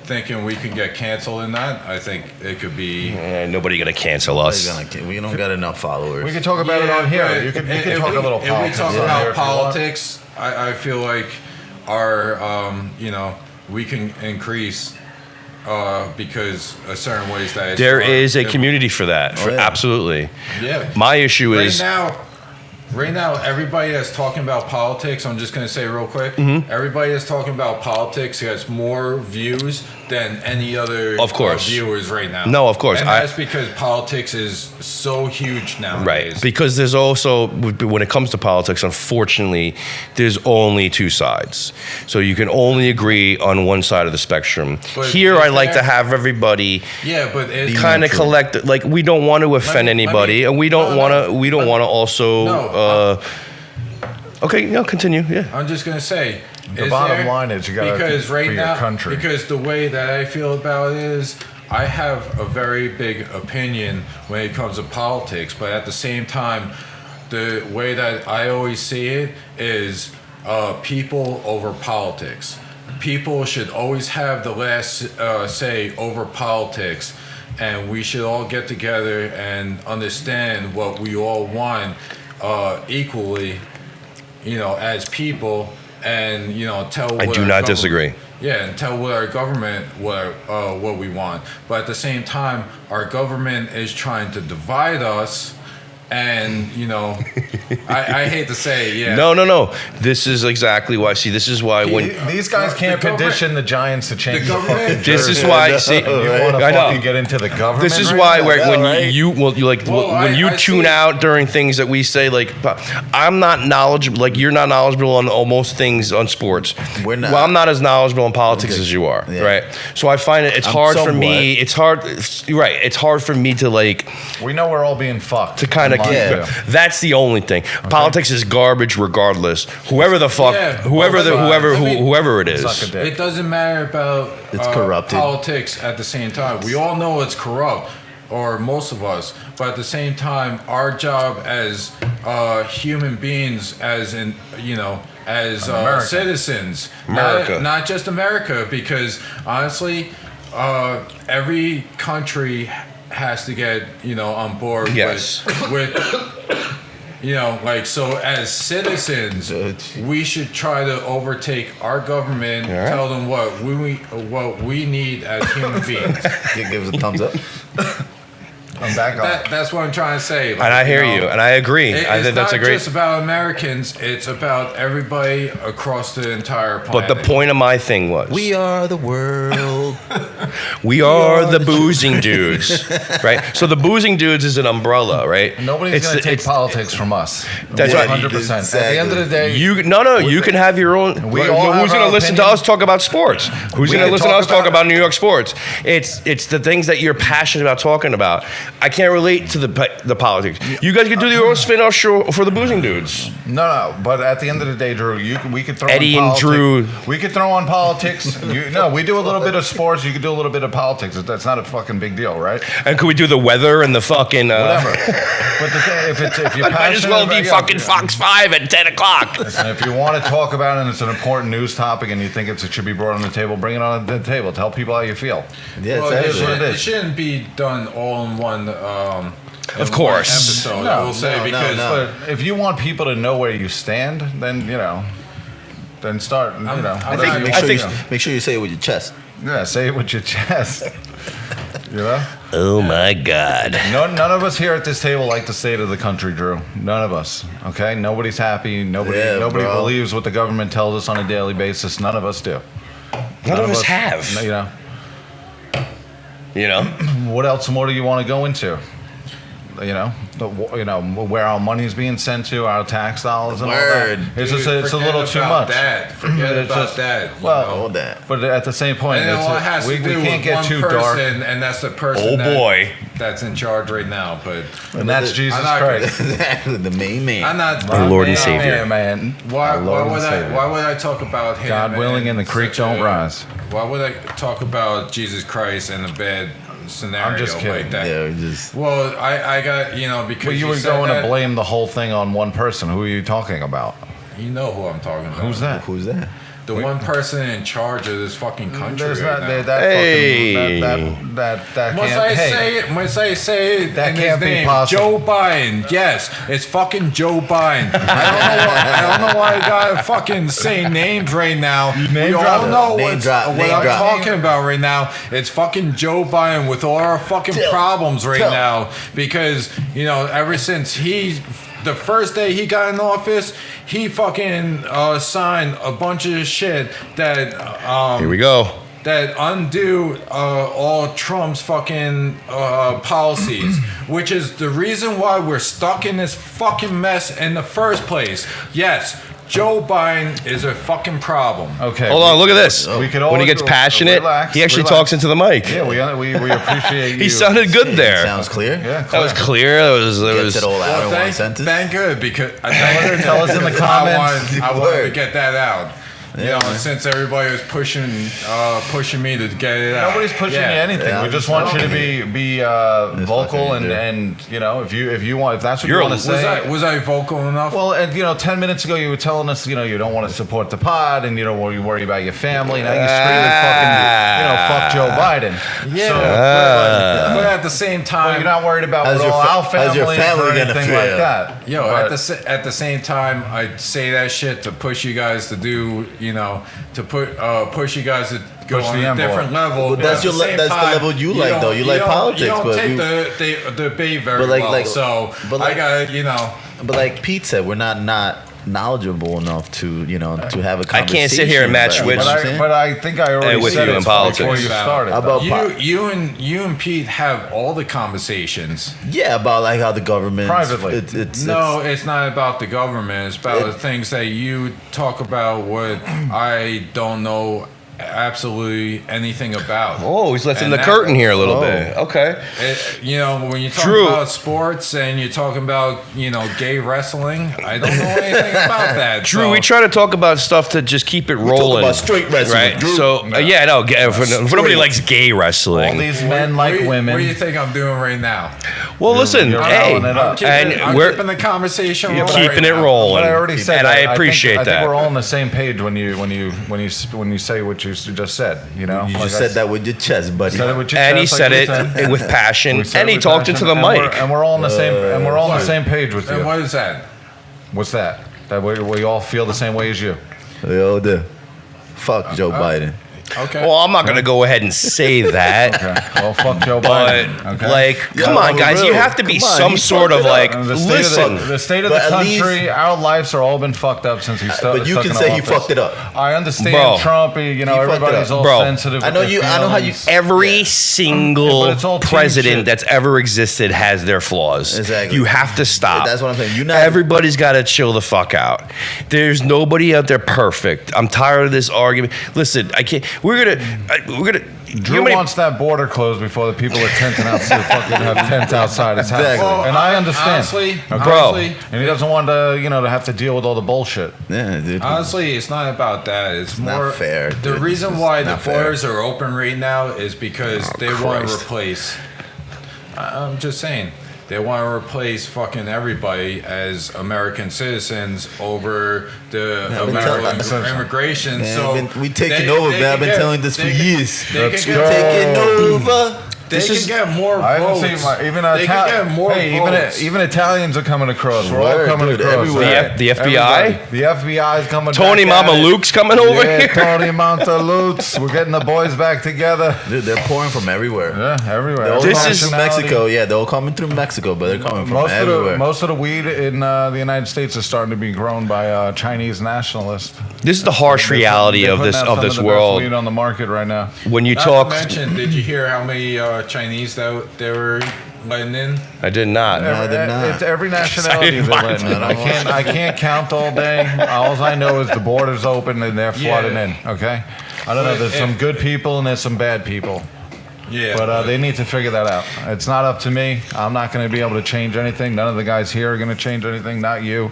thinking we could get canceled in that, I think it could be. Nobody gonna cancel us. We don't got enough followers. We can talk about it on here. but You can if talk a little If politics. we talk on here about if you want. politics, I feel like our, we can increase because of certain ways that it's There hard. is a community for that. yeah. Absolutely. Yeah. My issue is Right now, everybody that's talking about politics, I'm just going to say real quick, Mm-hmm. everybody that's talking about politics has more views than any other Of course. viewers right now. No, of course. And that's because politics is so huge nowadays. right, because there's also, when it comes to politics, unfortunately, there's only two sides. So you can only agree on one side of the spectrum. But Here, is I like to there- have everybody Yeah, but it's kind of collect. Like, we don't want to offend Let me- anybody, and we don't no, want no, to. We don't let- want to also. No, Okay, no, continue. Yeah. I'm just gonna say The is bottom there- line is you gotta because for right your now country. because the way that I feel about it is I have a very big opinion when it comes to politics, but at the same time, the way that I always see it is people over politics. People should always have the last say over politics. And we should all get together and understand what we all want equally, as people, and tell. I what do our not government- disagree. Yeah, and tell what our government what we want. But at the same time, our government is trying to divide us, and I hate to say, yeah. No. This is exactly why. See, this is why when. These guys can't the government- petition the Giants to change the the fucking government- This is jersey. why. See, You want to I fucking know. get into the government? This is right why now? when right? when you I tune see. out during things that we say, like, I'm not knowledgeable, like you're not knowledgeable on almost things on sports. We're not. Well, I'm not as knowledgeable in politics Okay. as you are, Yeah. right? So I find it's I'm hard for me. somewhat. It's hard, right? It's hard for me to like We know we're all being fucked. to kind of in keep. line, Yeah. too. That's the only thing. Politics is garbage, regardless. Whoever the fuck, Yeah, whoever the well, whoever I mean, whoever it is. Suck a dick. It doesn't matter about It's corrupted. politics at the same time. We all know it's corrupt, or most of us. But at the same time, our job as human beings, as in as American. citizens, America. not just America, because honestly, every country has to get on board Yes. with so as citizens, we should try to overtake our government, Yeah. tell them what we need as human beings. Give us a thumbs up. I'm back on. That's what I'm trying to say. And I hear you, and I agree. I It's think that's a not great. just about Americans; it's about everybody across the entire planet. But the point of my thing was, We are the world. we are the boozing dudes, right? So the boozing dudes is an umbrella, right? Nobody's It's going to the- take it's- politics from us. That's right. 100%. At the end of the day, You you can have your own. We all have Who's going our to listen to opinion. us talk about sports? Who's We going to can listen to talk us talk about- about New York sports? It's the things that you're passionate about talking about. I can't relate to the politics. You guys can do your own spin-off show for the boozing dudes. no. But at the end of the day, Drew, we could throw Eddie in and politics. Drew. We could throw on politics. We do a little bit of sports. You could do a little bit of politics. That's not a fucking big deal, right? And could we do the weather and the fucking? Whatever. But the thing, if you're Might as passionate well about- be yeah, fucking Fox 5 at 10 o'clock. And if you want to talk about it and it's an important news topic and you think it should be brought on the table, bring it on the table. Tell people how you feel. Yeah, Well, exactly. what it is. it shouldn't be done all in one. Of course. Episode. No, I will say no, because no. But if you want people to know where you stand, then then start. I'm I not- think, I make, sure think- you, make sure you say it with your chest. Yeah, say it with your chest. Oh my God. None of us here at this table like the state of the country, Drew. None of us. Okay, nobody's happy. Nobody Yeah, nobody bro. believes what the government tells us on a daily basis. None of us do. None of us have. You know. You know. What else more do you want to go into? where our money is being sent to, our tax dollars and all Word. that. It's Dude, just it's a forget little too about much. That. Forget It's about just- that. you well, know? All that. But at the same point, And it all has we to do can't with get one too person, dark. and that's the person Oh, boy. that's in charge right now. But And that's Jesus I'm not- Christ. Exactly, the main man. I'm not. Our Lord and no, Savior. Man. Why Our Lord and would Savior. why would I talk about him? God willing, and the creek such don't rise. Why would I talk about Jesus Christ in a bad scenario I'm just kidding. like that? Yeah, we just. Well, I got because Well, you were said going that, to blame the whole thing on one person. Who are you talking about? You know who I'm talking about? Who's that? Who's that? The one person in charge of this fucking country There's right not now. that Hey. fucking that Must can't. I Hey, say it? Must I say it? That in can't his be name? possible. Joe Biden. Yes, it's fucking Joe Biden. I don't know why I gotta fucking say names right now. name We all drop. know Name drop, what name I'm drop. talking about right now. It's fucking Joe Biden with all our fucking problems right Tell. now because ever since the first day he got in office, he fucking signed a bunch of shit that Here we go. that undo all Trump's fucking policies, which is the reason why we're stuck in this fucking mess in the first place. Yes, Joe Biden is a fucking problem. okay. Hold on, look at this. We could When he all gets go- passionate, relax, he actually relax. talks into the mic. Yeah, we appreciate you. He sounded good there. Sounds clear. Yeah, That was clear. That was. Gets it all out in one Thank, sentence. thank good because Tell us in the comments. I wanted to Word. get that out. Yeah, man. Since everybody was pushing me to get it out. Nobody's pushing Yeah. you anything. Yeah, we I'm just just want you to talking. be vocal fucking and if you want, if that's what You're you a- want to Was say. was I vocal enough? Well, and 10 minutes ago you were telling us, you don't want to support the pod and you don't worry about your family. Now you're screaming fuck Joe Biden. yeah, So, but at the same time, you're not worried about How's what your all fa- our how's your families family or gonna anything feel? like that. Yo, But- at the same time, I say that shit to push you guys to do, to push you guys to go Push on the a envelope. different level. But that's At your the le- same that's the time, level you like, don't- though. You like don't- politics, You don't but take we- the debate very But like- well. like- So but I like- gotta, But like Pete said, we're not knowledgeable enough to to have a I conversation. can't sit here and match about- which- you know what I'm saying? But I think I already with said you it in politics. before you started. About you and Pete have all the conversations. yeah, about like how the government Privately. It's No, it's not about the government. It's about It- the things that you talk about. What I don't know absolutely anything about. Oh, he's lifting And the that- curtain here a little Oh. bit. Okay. When you talk True. about sports and you're talking about gay wrestling, I don't know anything about that. Drew, so- we try to talk about stuff to just keep it rolling. about straight wrestling, right? Drew. So if nobody likes gay All wrestling. these men like What do women. you think I'm doing right now? Well, listen, you're hey, rolling it up. and I'm we're keeping the conversation you're rolling keeping right it now. rolling. But I already said and that. I appreciate I that. think we're all on the same page when you say what you just said. You just said that with your chest, buddy. Said it with your and he chest, said like it we said. with passion, We said and it he with talked passion, into the and mic. and we're all on the same. And we're all on the What? same page with And you. what is that? What's that? That we all feel the same way as you. Yo, fuck Joe Biden. Okay. Well, I'm not going to go ahead and say that. Okay. Well, fuck Joe But Biden. Okay. like, come Yeah, on, guys, you real. have to be Come on, some he sort fucked of it up. like, And the state listen. Of the state of But the at least- country, our lives are all been fucked up since he started. But you can say he fucked it up. I understand Bro. Trump. fucked it Everybody's up. all Bro. sensitive. I know with their you- I know how you- feelings. Every Yeah. single But it's all team president shit. that's ever existed has their flaws. Exactly. You have to stop. That's what I'm saying. You're not- Everybody's got to chill the fuck out. There's nobody out there perfect. I'm tired of this argument. Listen, I can't. We're gonna. Drew wants that border closed before the people are tenting outside. Fucking have tents outside his house, Exactly. and I understand, Honestly, Bro. And he doesn't want to have to deal with all the bullshit. Yeah, dude. Honestly, it's not about that. It's not more fair, The dude. reason It's why the not fair. borders are open right now is because they want to Christ. replace. I'm just saying. They want to replace fucking everybody as American citizens over the I've been American telling- immigration. Man, so we taking they- over, they man. I've can been get- telling this for they can- years. They Let's can go. get, Taking over. they can get more I haven't votes. seen even they can get more votes. even Italians are coming across. We're all Word, coming dude, across. everywhere. right? The FBI? Everybody. The FBI is coming. Tony back at Mama it. Luke's coming over Yeah, here. Tony Montalutes. We're getting the boys back together. Dude, they're pouring from everywhere. Yeah, everywhere. They're all This coming is- through Mexico. Yeah, they're all coming through Mexico, but they're coming from everywhere. Most of the weed in the United States is starting to be grown by Chinese nationalists. This is the harsh reality They're of putting this out of some this the best world. weed on the market right now. When you Not talk, to mention, did you hear how many Chinese that they were, letting in? I did not. No, they're not. It's every nationality didn't they're find letting in. I can't count all day. All I know is the border's open and they're flooding in. Okay, I don't know. There's some good people and there's some bad people. Yeah. But they need to figure that out. It's not up to me. I'm not going to be able to change anything. None of the guys here are going to change anything. Not you,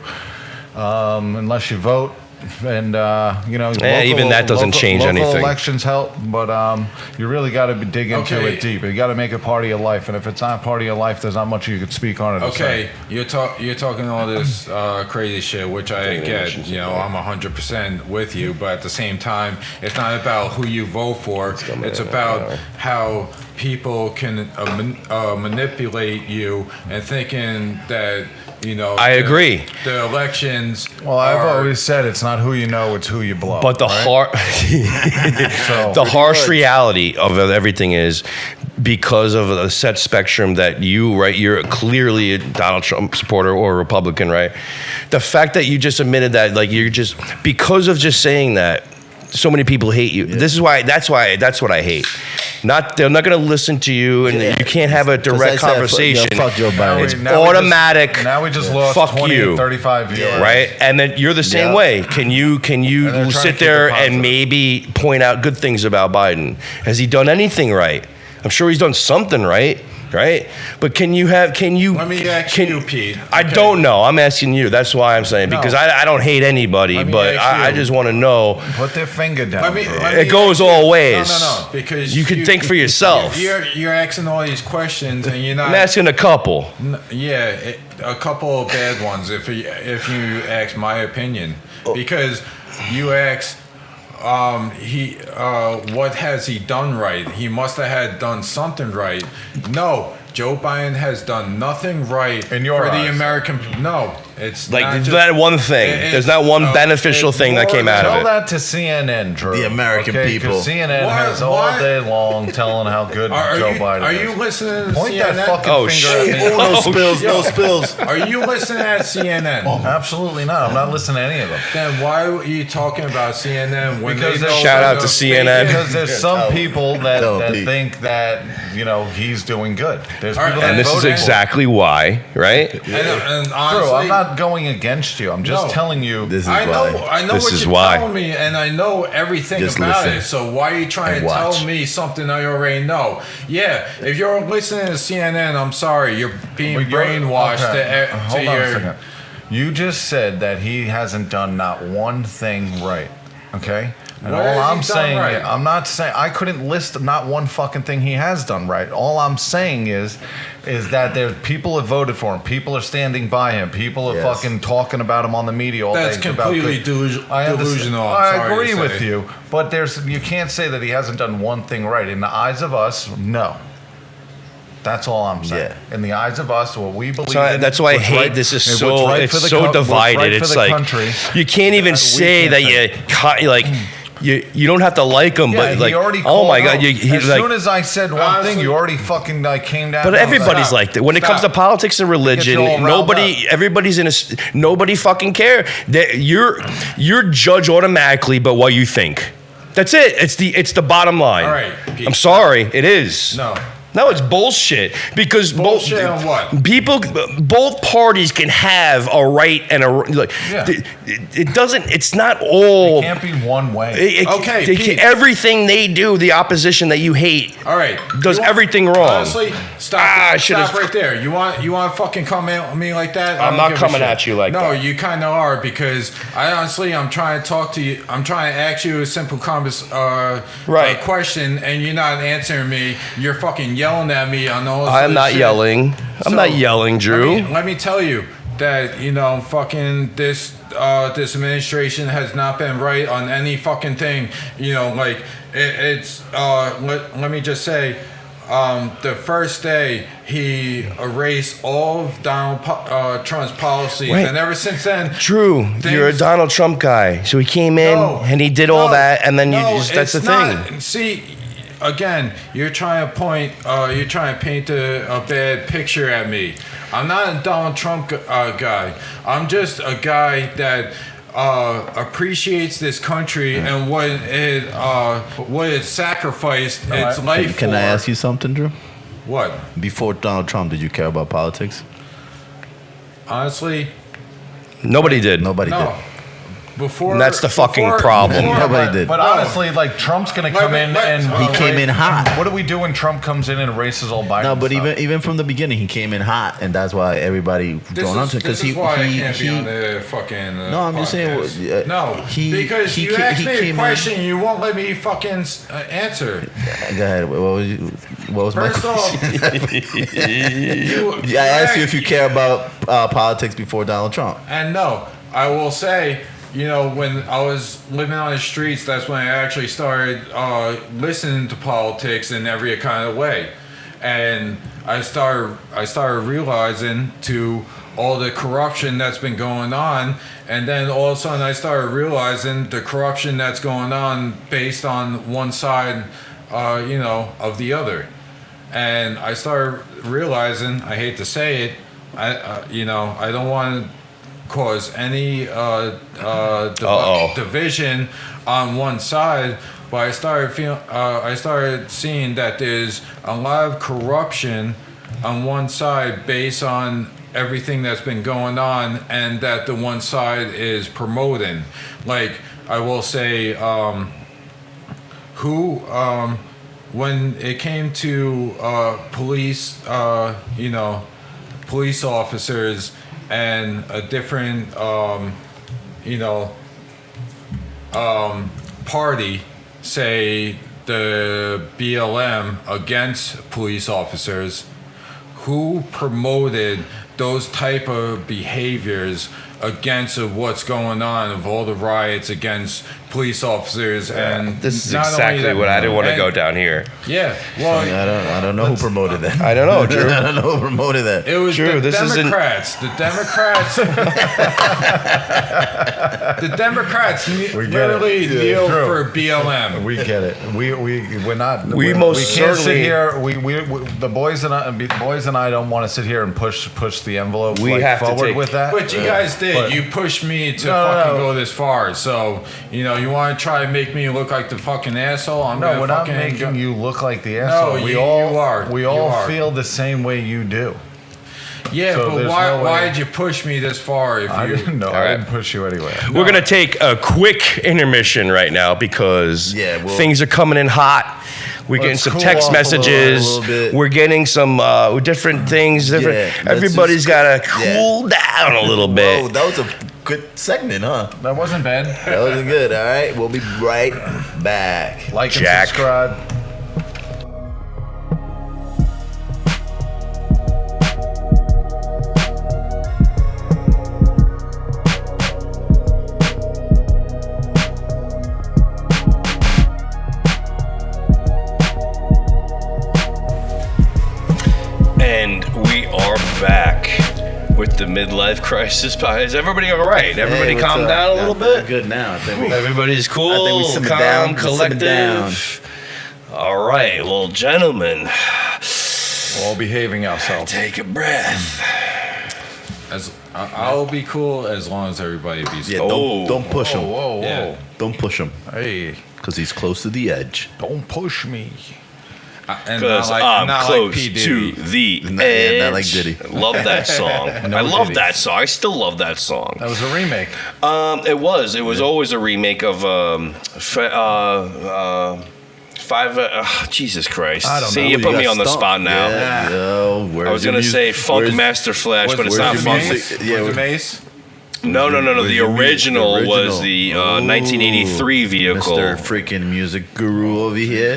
unless you vote. And even that doesn't change local anything. Elections help, but you really got to dig into Okay. it deep. You got to make it part of your life. And if it's not part of your life, there's not much you could speak on it. to Okay, say. you're talking all this crazy shit, which I get. You know, I'm 100% with you, but at the same time, it's not about who you vote for. It's about how people can manipulate you and thinking that I agree. The elections. Well, I've are- always said it's not who you know, it's who you blow. But the right? the harsh reality of everything is because of a set spectrum that you're clearly a Donald Trump supporter or a Republican, right? The fact that you just admitted that, like, you're just because of just saying that, so many people hate you. Yeah. That's what I hate. They're not going to listen to you, and you can't have a direct conversation. Fuck Joe Biden. It's Now we automatic. Now we just lost Fuck 20, you. 35 viewers. Right, and then you're the same Yeah. way. Can you And they're trying to sit keep there it positive. and maybe point out good things about Biden? Has he done anything right? I'm sure he's done something right. But can you? Let me ask you, Pete. I Okay. don't know. I'm asking you. That's why I'm saying, because No. I don't hate anybody, Let me but ask I you. just want to know. Put their finger down. Let me- bro. let me- It goes all ways. No, because you can think for yourself. You're asking all these questions, and you're not. I'm asking a couple. A couple of bad ones. If you ask my opinion, because you ask, what has he done right? He must have had done something right. No, Joe Biden has done nothing right In your for the eyes. American. No, it's Like, not there's just- not one thing. it- There's it's, not one uh, beneficial it's thing that more came out than- of Tell it. that to CNN, Drew. The American okay? people. 'Cause CNN What- has all what? day long telling how good Are Joe you, Biden are is. you listening to Point CNN? that fucking Oh, finger shit. at me. Oh, no Oh, spills, no spills. Are you listening at CNN? Absolutely not. I'm not listening to any of them. Then why are you talking about CNN when Because they there's- know Shout that out to the CNN. Because there's some tell- people that tell that Pete. think that he's doing good. There's All right, people that And this is voted for him. exactly why, right? And Drew, honestly, I'm not going against you. I'm just No. telling you. This is I know why. what This is you're why. telling me, and I know everything Just about listen it. So why are you trying and to tell watch. me something I already know? Yeah, if you're listening to CNN, I'm sorry, you're being But you're- brainwashed okay, to Hold on a your. second. You just said that he hasn't done not one thing right. Okay? And What all has he I'm done saying, right? I'm not saying I couldn't list not one fucking thing he has done right. All I'm saying is that there's people have voted for him. People are standing by him. People are Yes. fucking talking about him on the media all That's day. about completely good- I understand. delusional. I'm I sorry agree to with say. you, but you can't say that he hasn't done one thing right. In the eyes of us, no. That's all I'm saying. Yeah. In the eyes of us, what we believe So in, that's why I what's hate right- this is what's so right it's for the so what's divided. right for It's the like country. you can't even we say can't that you don't have to like him, Yeah, but like he already oh my called god, out. he as like. soon as I said one Honestly- thing, you already fucking came down. But on everybody's that. like that. When it comes to Stop. politics and religion, all riled nobody, everybody's in a, nobody fucking care. You're judged automatically by what you think. That's it. It's the bottom line. All right, Pete. I'm sorry. It is. No. It's bullshit because Bullshit on what? both parties can have a right and a like. Yeah. It doesn't. It's not all. It can't be one way. Okay, Pete. everything they do, the opposition that you hate, All right. does You want- everything wrong. Honestly, stop. I should've- Stop right there. You want to fucking come at me like that? I I'm don't not give a coming shit. at you like no, that. you kind of are because I'm trying to talk to you. I'm trying to ask you a simple Right. question, and you're not answering me. You're fucking yelling at me on all this I'm other not shit. yelling. I'm So, not yelling, Drew. Let me tell you that fucking this administration has not been right on any fucking thing. Like let me just say. The first day he erased all of Donald Trump's policies, Right. and ever since then, Drew, you're a things- Donald Trump guy. So he came in No. and he did all No. that, and then No, that's the it's thing. not. See, again, you're trying to paint a bad picture at me. I'm not a Donald Trump guy. I'm just a guy that appreciates this country and what it sacrificed its life Can for. I ask you something, Drew? What? Before Donald Trump, did you care about politics? Honestly, Nobody did. Nobody no. did. Before And that's the fucking problem. Nobody did. But honestly, like Trump's gonna come in and He came in hot. What do we do when Trump comes in and erases all Biden? No, but stuff? even from the beginning, he came in hot, and that's why everybody drawn onto it. This is why I can't be on the fucking. No, I'm just saying, podcast. no, because he you asked he me a came in- question, you won't let me fucking answer. Go ahead. What was my First question? off, I asked you if you care about politics before Donald Trump. And no, I will say, you know, when I was living on the streets, that's when I actually started listening to politics in every kind of way, and I started realizing to all the corruption that's been going on, and then all of a sudden I started realizing the corruption that's going on based on one side, you know, of the other, and I started realizing, I hate to say it, you know, I don't want to cause any division on one side, but I started seeing that there's a lot of corruption on one side based on everything that's been going on, and that the one side is promoting. Like, I will say, when it came to police, you know, police officers and a different, you know, party, say the BLM against police officers, who promoted those type of behaviors against of what's going on, of all the riots against police officers, and This is not only exactly that- what I didn't want to and- go down here. Yeah, well, I don't know who promoted that. I don't know, Drew. I don't know who promoted that. it was Drew, the this isn't- Democrats. The Democrats. The Democrats literally Yeah, kneel Drew. for BLM. We get it. We're not. We we're- most we can't sit certainly- here. We the boys and I don't want to sit here and push the envelope We like, have to forward take- with that. But you guys did. But- You pushed me to No, fucking no. go this far. So, you know, you want to try and make me look like the fucking asshole? I'm No, gonna we're not fucking making you look like the asshole. you are. We You all are. feel the same way you do. Yeah, So but there's why? no way- Why did you push me this far? If I you didn't know. All I right. didn't push you anywhere. We're going to take a quick intermission right now because Yeah, well- things are coming in hot. We're getting Let's some cool text off a little- messages. a little bit. We're getting some different things. Different. Yeah, let's Everybody's just- got to yeah. cool down a little bit. Whoa, that was a good segment, huh? That wasn't bad. That was good. All right, we'll be right back. Like and Jack. subscribe. And we are back with the midlife crisis. Is everybody all right? Everybody Hey, what's calm up? down a Yeah, little we're bit? Good now. I think we- Everybody's cool, I think we simmered calm, down, we simmered collective. down. All right, well, gentlemen, We're all behaving ourselves. take a breath. I'll be cool as long as everybody be. Yeah, Oh. don't push him. Whoa, whoa. Yeah. Don't push him Hey, because he's close to the edge. don't push me. And Because I'm close to the Not- edge. yeah, not like Diddy. Love that song. I love Diddy. that song. I still love that song. That was a remake. It was. It was always a remake of five. Jesus Christ! I don't See, know. you put got me on the stumped. spot now. Yeah, yo, I was gonna say Funk Master Flash, but it's where's not your Funk. music? Yeah, Yeah, was we- it Mace? No. Where's The your music? original The was the original. 1983 vehicle. Mr. freaking music guru over here.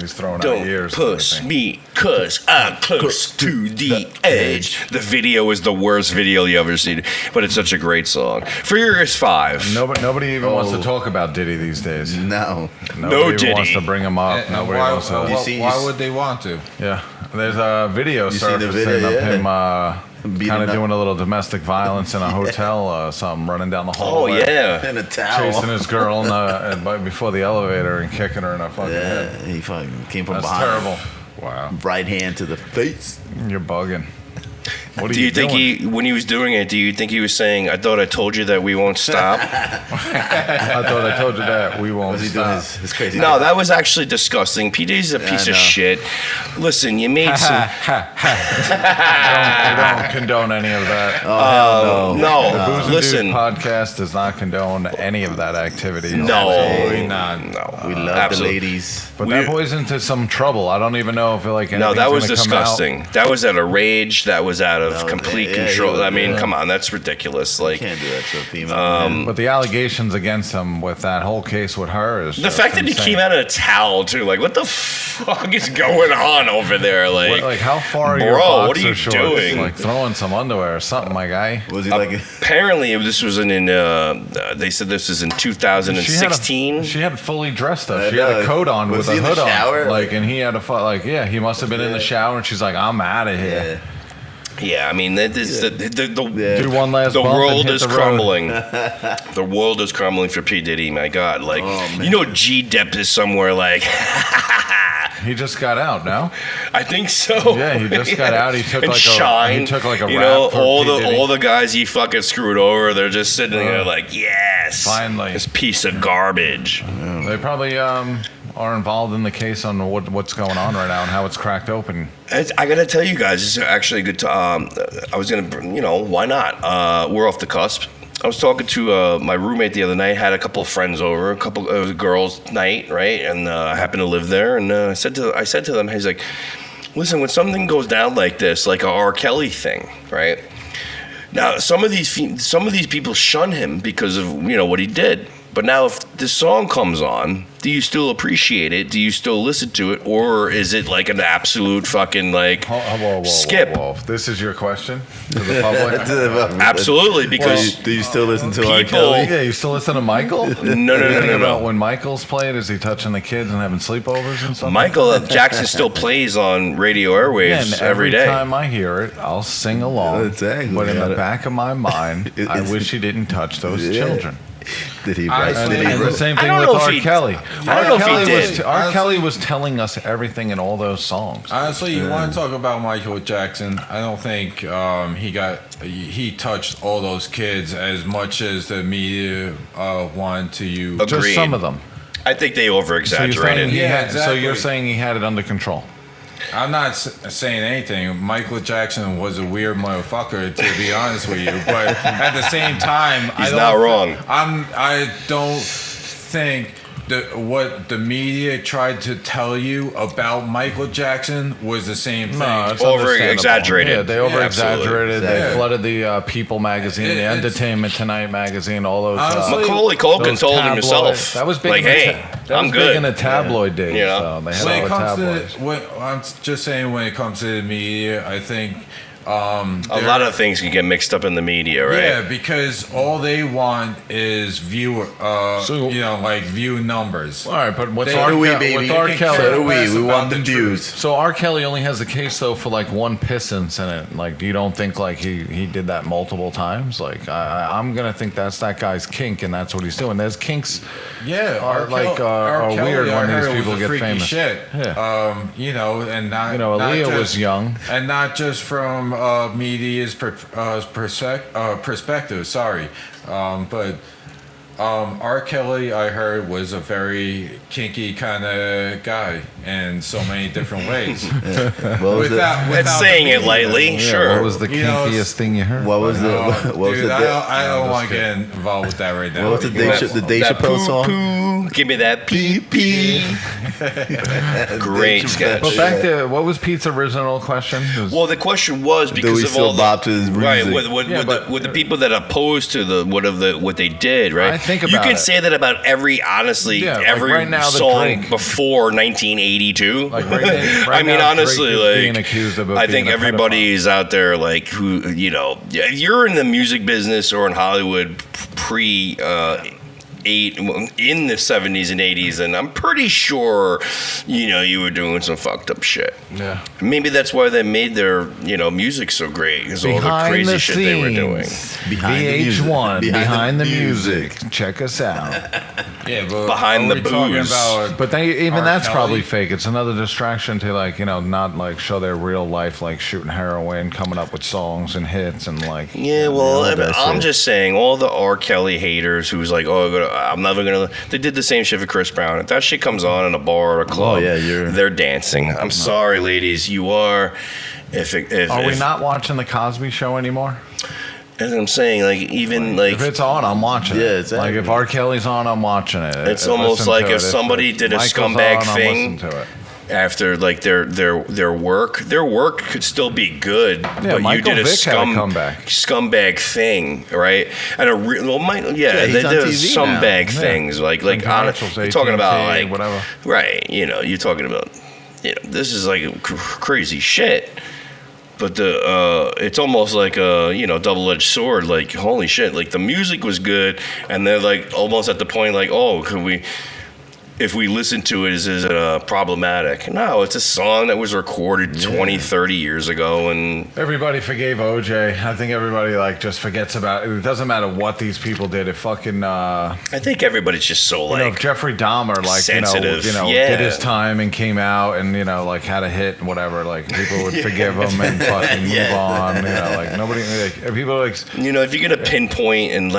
He's throwing out Don't years. push me, cause I'm close to the edge. The video is the worst video you ever seen, but it's such a great song. Furious 5. Nobody even wants to Oh. talk about Diddy these days. No. Nobody Diddy. wants to bring him up. And Nobody why, wants to. why would they want to? Yeah, there's a video You see the surfacing video, of yeah. him Beating kind of up. doing a little domestic violence in a hotel, something, running down the Oh hallway. yeah. In a towel. Chasing his girl before the elevator and kicking her in her fucking Yeah, head. he fucking came from That's behind. terrible. Wow. Right hand to the face. You're bugging. What are Do you think doing? when he was doing it, do you think he was saying, "I thought I told you that we won't stop"? I thought I told you that we won't Was he doing stop. his crazy? No, that was actually disgusting. P. Diddy's a piece I of know. shit. Listen, you made some. I don't condone any of that. Oh, hell no. No, Booze and listen. Dudes podcast does not condone any of that activity. No, Absolutely not. no. We love Absolutely. the ladies. But that boy's into some trouble. I don't even know if like No, that was anything's gonna come out. disgusting. That was out of rage. That was out of No, complete yeah, control. yeah, I mean, yeah. come on, that's ridiculous. Like Can't do that to a female. But the allegations against him with that whole case with her is the just fact that he insane. came out in a towel too. Like, what the fuck is going on over there? What, like how far are bro, your boxer what are you shorts? doing? Like throwing some underwear or something, my guy. Was he like? Apparently, this was they said this was in 2016. She had fully dressed up. I She had know. a coat on Was with he a in the hood shower? on. Like, and he had a like, yeah, he must have been in the shower. And she's like, I'm out of here. Yeah. Yeah, I mean, the Yeah. Do one last the bump and world hit is the road. crumbling. The world is crumbling for P. Diddy. My God, like man. you know, G. Depp is somewhere. Like, He just got out. No, I think so. Yeah, he just got out. He took And like Shine, he took like a you rap know, for all P. Diddy. all the guys he fucking screwed over. They're just sitting there like, yes, Finally. this piece of garbage. They probably are involved in the case on what's going on right now and how it's cracked open. I gotta tell you guys, this is actually a good time. I was gonna, why not? We're off the cusp. I was talking to my roommate the other night. Had a couple of friends over, it was a girls' night, right? And I happened to live there. And I said to them, he's like, listen, when something goes down like this, like a R. Kelly thing, right? Now some of these people shun him because of what he did. But now, if this song comes on, do you still appreciate it? Do you still listen to it, or is it like an absolute fucking like skip? Whoa. This is your question to the public. Absolutely, because Do you still listen to R. people- Kelly? Yeah, you still listen to Michael? no. About when Michael's played, is he touching the kids and having sleepovers and stuff? Michael Jackson still plays on radio Yeah, airwaves and every day. time I hear it, I'll sing along. Exactly. But in Yeah. the back of my mind, I It's- wish he didn't touch those Yeah. children. Did he? Honestly, Did he? And the same I thing don't with know if R. he- Kelly. I don't know if he Kelly did. was, R. Kelly was telling us everything in all those songs. Honestly, you want to talk about Michael Jackson? I don't think he touched all those kids as much as the media wanted to you. Agreed. Just some of them. I think they So you're, over-exaggerated. Yeah, so you're exactly. saying he had it under control. I'm not saying anything. Michael Jackson was a weird motherfucker, to be honest with you. But at the same time, He's not wrong. I don't think that what the media tried to tell you about Michael Jackson was the same thing. No, it's Over-exaggerated. Yeah, they Yeah, over-exaggerated. They absolutely. flooded the People magazine, the It's- Entertainment Tonight magazine, all those. Honestly, Macaulay Culkin those told him tabloid- himself. That was big. Like, in the hey, that I'm was good. big in the tabloid days. Yeah. So they had when all it the comes tabloids. I'm just saying when it comes to the media, I think A lot of things can get mixed up in the media, right? Yeah, because all they want is view numbers. All right, but what's They- R. So do we, Kelly? baby. With R. They Kelly, can So do we. less We about want the the views. so R. Kelly only has a case though for like one piss incident. Like, you don't think like he did that multiple times? Like, I'm gonna think that's that guy's kink, and that's what he's doing. There's kinks. Yeah, Are weird I when these heard, was people a get freaky famous. Shit. Yeah. And not not Aaliyah just- was young. and not just from media's perspective. Sorry, but R. Kelly, I heard, was a very kinky kind of guy in so many different ways. What was the? That's saying it lightly, Yeah, sure. What was the You know, kinkiest thing you heard? What was the? Oh, What was dude, the? I don't want to get involved with that right now. What was the Dave That Chappelle poo song? poo, give me that pee pee. Great sketch. But back to what was Pete's original question? It was- Well, the question was because we of still all bop to his right music? with the people that opposed to what they did, right? I think you about can it. say that about every Yeah, like every right now, the song Drake. before 1982. Like right I mean, now, honestly, Drake is being like accused of I being think a everybody is out there like who if you're in the music business or in Hollywood pre in the 70s and 80s, and I'm pretty sure, you were doing some fucked up shit. Yeah. Maybe that's why they made their, music so great, because all the Behind crazy the shit they were doing. scenes. Behind the music. VH1, behind the music. music. Check us out. Yeah, but Behind are the we talking booze. about But even R. that's Kelly? probably fake. It's another distraction to not like show their real life, like shooting heroin, coming up with songs and hits and like. Yeah, well, all that I'm shit. just saying, all the R. Kelly haters who's like, I'm never gonna. They did the same shit for Chris Brown. If that shit comes on in a bar or a club, they're dancing. I'm sorry, ladies, you are. Are we not watching the Cosby Show anymore? As I'm saying, like even like If it's on, I'm watching it. Yeah, exactly. Like if R. Kelly's on, I'm watching it. It's I almost listen like to if it. somebody did a Michael's scumbag on, I'm thing. listening to it. after like their work could still be good, but you Michael did a Vick had a comeback. scumbag thing, right? And Yeah, he's they on did TV now. scumbag Yeah. things like commercials, you're talking about AT&T, like whatever. right? You're talking about this is like crazy shit. But it's almost like a double-edged sword. Like holy shit! Like the music was good, and they're like almost at the point like, oh, could we? If we listen to it, is it problematic? No, it's a song that was recorded 20, 30 years ago, and Everybody forgave OJ. I think everybody just forgets about it. It doesn't matter what these people did. It fucking I think everybody's just so if Jeffrey Dahmer sensitive. did his time and came out and had a hit and whatever, people would forgive him and fucking move on. Nobody people if you're gonna pinpoint and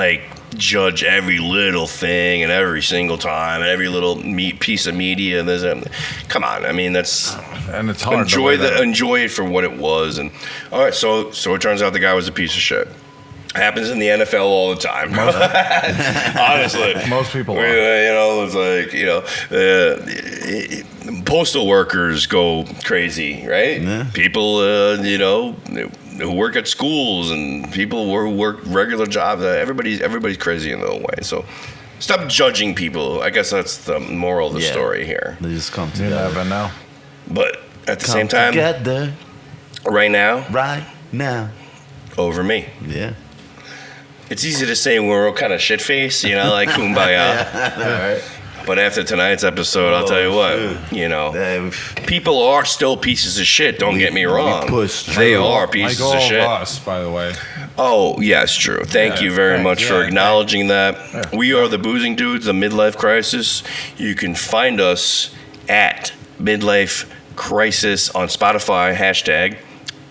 judge every little thing and every single time and every little piece of media, and come on. I mean, that's and it's hard. enjoy it for what it was. And all right, so it turns out the guy was a piece of shit. Happens in the NFL all the time. Honestly, Most people are. it's like postal workers go crazy, right? Yeah. People, who work at schools and people who work regular jobs. Everybody's crazy in their own way. So stop judging people. I guess that's the moral of the story here. They just come You together. never know. But at the Come same time, together right now, now. over me. Yeah. It's easy to say when we're all kind of shit faced, like kumbaya. All right. But after tonight's episode, I'll tell you what, people are still pieces of shit. Don't get me wrong. push They through. are pieces Like all of shit. of us, by the way. Oh, yes, true. Thank you very thanks. much for Yeah, acknowledging that. We are the Boozing Dudes, the Midlife Crisis. You can find us at Midlife Crisis on Spotify, #.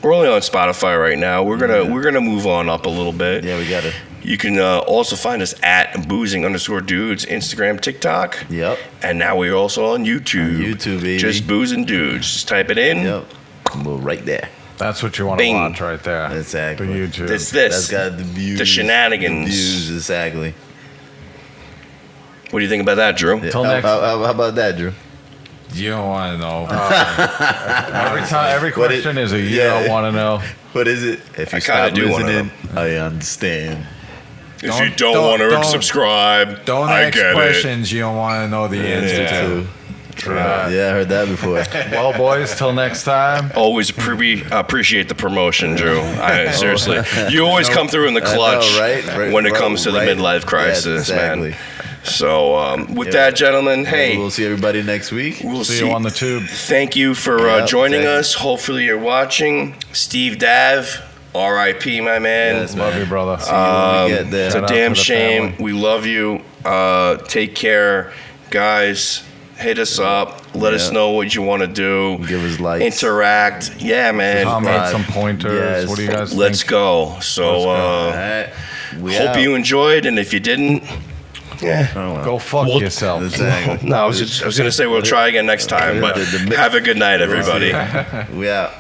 We're only on Spotify right now. We're gonna move on up a little bit. Yeah, we got it. You can also find us at boozing_dudes, Instagram, TikTok. Yep. And now we're also on YouTube. On YouTube, baby. Just boozing dudes. Just type it in. Yep. We're right there. That's what you want to Bing. watch right there. Exactly. The YouTube. It's That's this. got the views. The shenanigans. The views, exactly. What do you think about that, Drew? Yeah. Till How, next- how about that, Drew? You don't want to know. Every What question is a you yeah. don't want to know. What is it? If you I kinda stop do wanna listening, I understand. If you don't want to don't- subscribe, Don't I ask get it. questions you don't want to know the answer Yeah. to. Yeah, I heard that before. Well, boys, till next time. Always appreciate the promotion, Drew. Seriously, you always come through in the I know, clutch right? when it comes to the Right. midlife crisis, Yes, exactly. man. So with that, gentlemen, hey, We'll see everybody next week. we'll See you on the tube. Thank you for Yeah, joining thank you. us. Hopefully, you're watching. Steve Dav, R.I.P. My man. Yes, Love man. you, brother. See you when we get there. It's a Shout out damn to the shame. family. We love you. Take care, guys. Hit us up. Let us Yeah. know what you want to do. Give us likes. Interact. Yeah, man. Comment Subscribe. some pointers. Yes. What do you guys Let's think? go. So All right. We hope out. you enjoyed, and if you didn't, Go fuck yourself. Exactly. no, I was going to say we'll try again next time. But The- the- have a good night, everybody. We out.